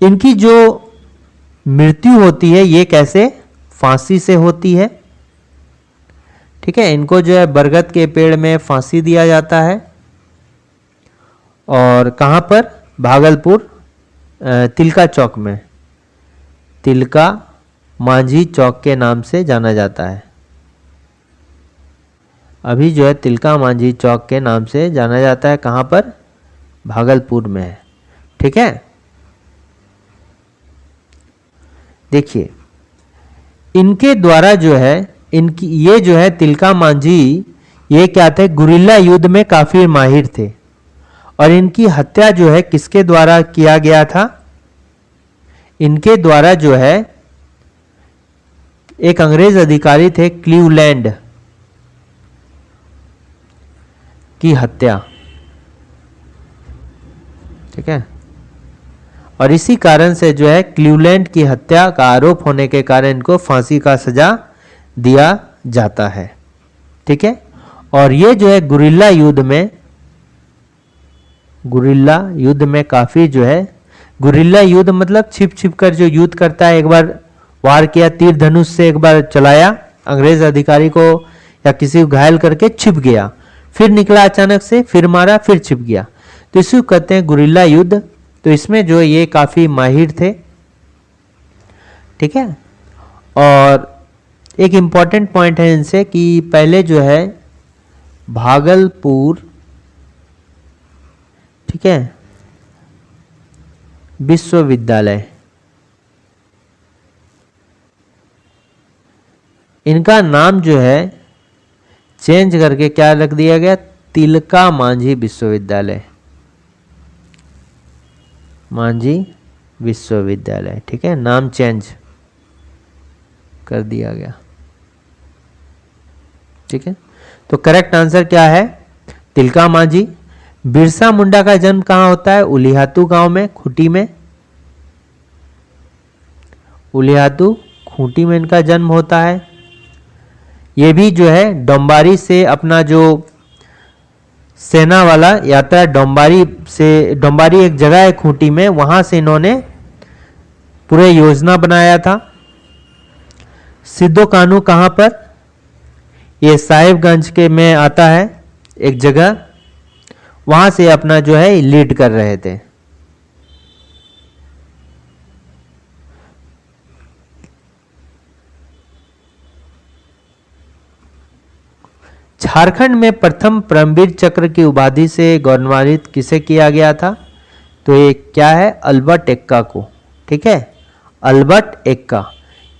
A: इनकी जो मृत्यु होती है ये कैसे? फांसी से होती है। ठीक है, इनको जो है बरगद के पेड़ में फांसी दिया जाता है। और कहां पर? भागलपुर तिलका चौक में, तिलका मांझी चौक के नाम से जाना जाता है। अभी जो है तिलका मांझी चौक के नाम से जाना जाता है। कहां पर? भागलपुर में है। ठीक है, देखिए, इनके द्वारा जो है इनकी ये जो है तिलका मांझी ये क्या थे? गुरिल्ला युद्ध में काफी माहिर थे। और इनकी हत्या जो है किसके द्वारा किया गया था? इनके द्वारा जो है एक अंग्रेज अधिकारी थे, क्लीवलैंड की हत्या। ठीक है, और इसी कारण से जो है क्लीवलैंड की हत्या का आरोप होने के कारण इनको फांसी का सजा दिया जाता है। ठीक है, और ये जो है गुरिल्ला युद्ध में काफी जो है, गुरिल्ला युद्ध मतलब छिप छिप कर जो युद्ध करता है, एक बार वार किया तीर धनुष से, एक बार चलाया अंग्रेज अधिकारी को या किसी को घायल करके छिप गया, फिर निकला अचानक से, फिर मारा, फिर छिप गया, तो इसी को कहते हैं गुरिल्ला युद्ध। तो इसमें जो ये काफी माहिर थे। ठीक है, और एक इंपॉर्टेंट पॉइंट है इनसे कि पहले जो है भागलपुर, ठीक है, विश्वविद्यालय, इनका नाम जो है चेंज करके क्या रख दिया गया? तिलका मांझी विश्वविद्यालय, मांझी विश्वविद्यालय। ठीक है, नाम चेंज कर दिया गया। ठीक है, तो करेक्ट आंसर क्या है? तिलका मांझी। बिरसा मुंडा का जन्म कहां होता है? उलिहातू गांव में, खूंटी में। उलिहातू खूंटी में इनका जन्म होता है। ये भी जो है डोंबारी से अपना जो सेना वाला यात्रा, डोंबारी एक जगह है खूंटी में, वहां से इन्होंने पूरे योजना बनाया था। सिद्धो कानू कहां पर? ये साहिबगंज के में आता है एक जगह, वहां से अपना जो है लीड कर रहे थे। झारखंड में प्रथम परमवीर चक्र की उपाधि से गौरवान्वित किसे किया गया था? तो ये क्या है? अल्बर्ट एक्का को। ठीक है, अल्बर्ट एक्का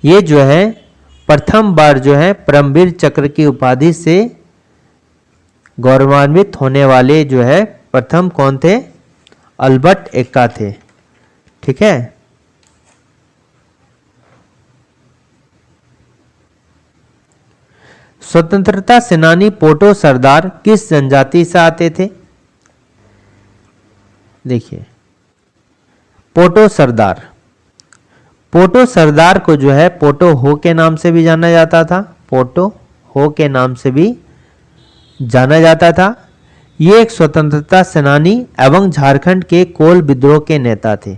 A: ये जो है प्रथम बार जो है परमवीर चक्र की उपाधि से गौरवान्वित होने वाले जो है प्रथम कौन थे? अल्बर्ट एक्का थे। ठीक है, स्वतंत्रता सेनानी पोटो सरदार किस जनजाति से आते थे? देखिए, पोटो सरदार, पोटो सरदार को जो है पोटो हो के नाम से भी जाना जाता था, पोटो हो के नाम से भी जाना जाता था। ये एक स्वतंत्रता सेनानी एवं झारखंड के कोल विद्रोह के नेता थे।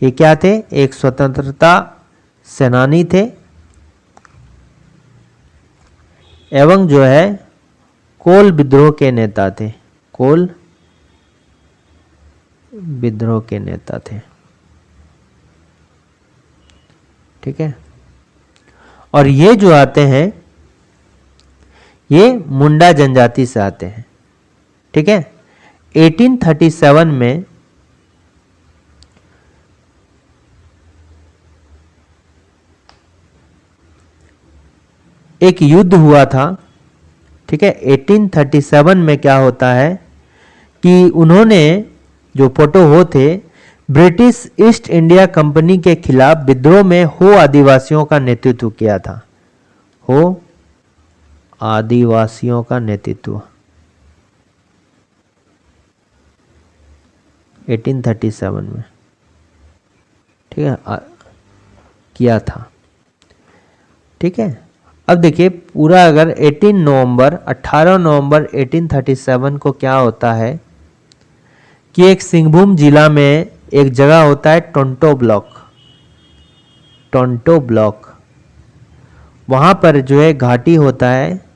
A: ये क्या थे? एक स्वतंत्रता सेनानी थे एवं जो है कोल विद्रोह के नेता थे, कोल विद्रोह के नेता थे। ठीक है, और ये जो आते हैं ये मुंडा जनजाति से आते हैं। ठीक है, 1837 में एक युद्ध हुआ था। ठीक है, 1837 में क्या होता है कि उन्होंने, जो पोटो हो थे, ब्रिटिश ईस्ट इंडिया कंपनी के खिलाफ विद्रोह में हो आदिवासियों का नेतृत्व किया था। हो आदिवासियों का नेतृत्व 1837 में, ठीक है, किया था। ठीक है, अब देखिए पूरा, अगर 18 नवंबर 1837 को क्या होता है कि एक सिंहभूम जिला में एक जगह होता है टोंटो ब्लॉक, टोंटो ब्लॉक, वहाँ पर जो है घाटी होता है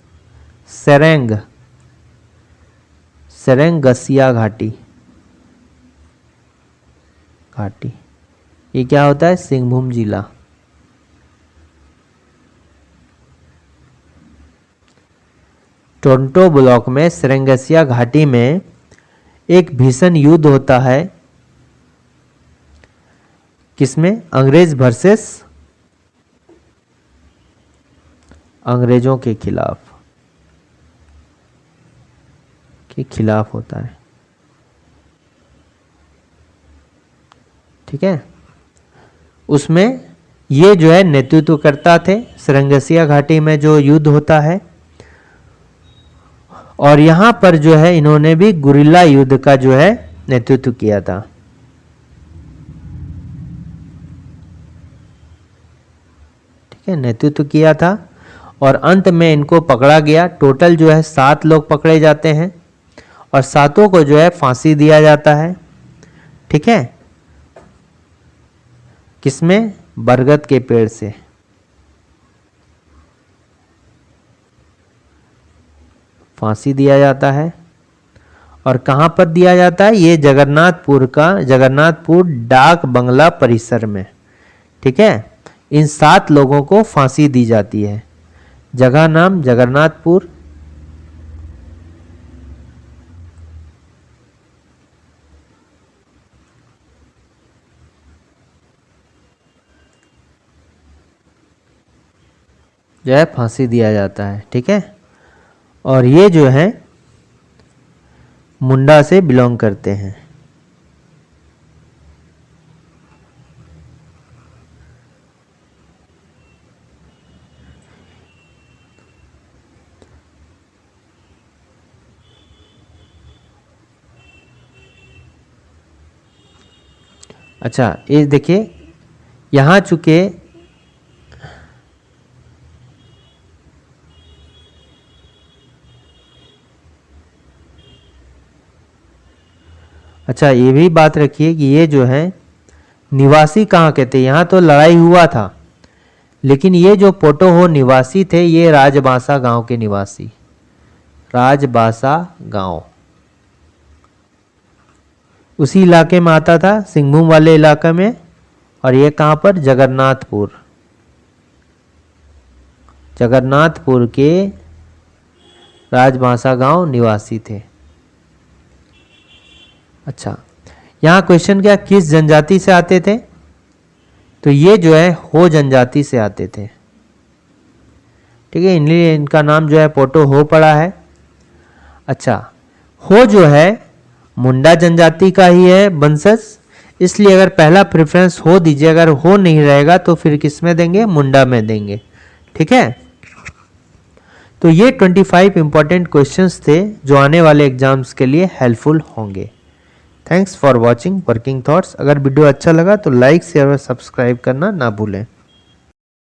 A: सेरेंगसिया घाटी, घाटी, ये क्या होता है? सिंहभूम जिला। टोंटो ब्लॉक में सेरेंगसिया घाटी में एक भीषण युद्ध होता है, किसमें? अंग्रेज वर्सेस अंग्रेजों के खिलाफ होता है। ठीक है, उसमें ये जो है नेतृत्व करता थे, सेरेंगसिया घाटी में जो युद्ध होता है। और यहां पर जो है इन्होंने भी गुरिल्ला युद्ध का जो है नेतृत्व किया था। ठीक है, नेतृत्व किया था और अंत में इनको पकड़ा गया। टोटल जो है 7 लोग पकड़े जाते हैं और 7 को जो है फांसी दिया जाता है। ठीक है, किसमें? बरगद के पेड़ से। फांसी दिया जाता है और कहां पर दिया जाता है? ये जगन्नाथपुर डाक बंगला परिसर में। ठीक है, इन 7 लोगों को फांसी दी जाती है। जगह नाम जगन्नाथपुर, जो है फांसी दिया जाता है। ठीक है, और ये जो है मुंडा से बिलोंग करते हैं। अच्छा, ये देखिए यहाँ चूंकि अच्छा ये भी बात रखिए कि ये जो है निवासी कहाँ के थे? यहाँ तो लड़ाई हुआ था, लेकिन ये जो पोटो हो निवासी थे, ये राजबासा गांव के निवासी, राजबासा गांव उसी इलाके में आता था, सिंहभूम वाले इलाके में। और ये कहाँ पर? जगन्नाथपुर के राजबासा गांव निवासी थे। अच्छा, यहाँ क्वेश्चन क्या, किस जनजाति से आते थे? तो ये जो है हो जनजाति से आते थे। ठीक है, इनका नाम जो है पोटो हो पड़ा है। अच्छा, हो जो है मुंडा जनजाति का ही है वंशज, इसलिए अगर पहला प्रेफरेंस हो दीजिए, अगर हो नहीं रहेगा तो फिर किस में देंगे, मुंडा में देंगे। ठीक है, तो ये 25 इंपॉर्टेंट क्वेश्चंस थे जो आने वाले एग्जाम्स के लिए हेल्पफुल होंगे। Thanks for watching working thoughts. अगर वीडियो अच्छा लगा तो लाइक शेयर और सब्सक्राइब करना ना भूलें।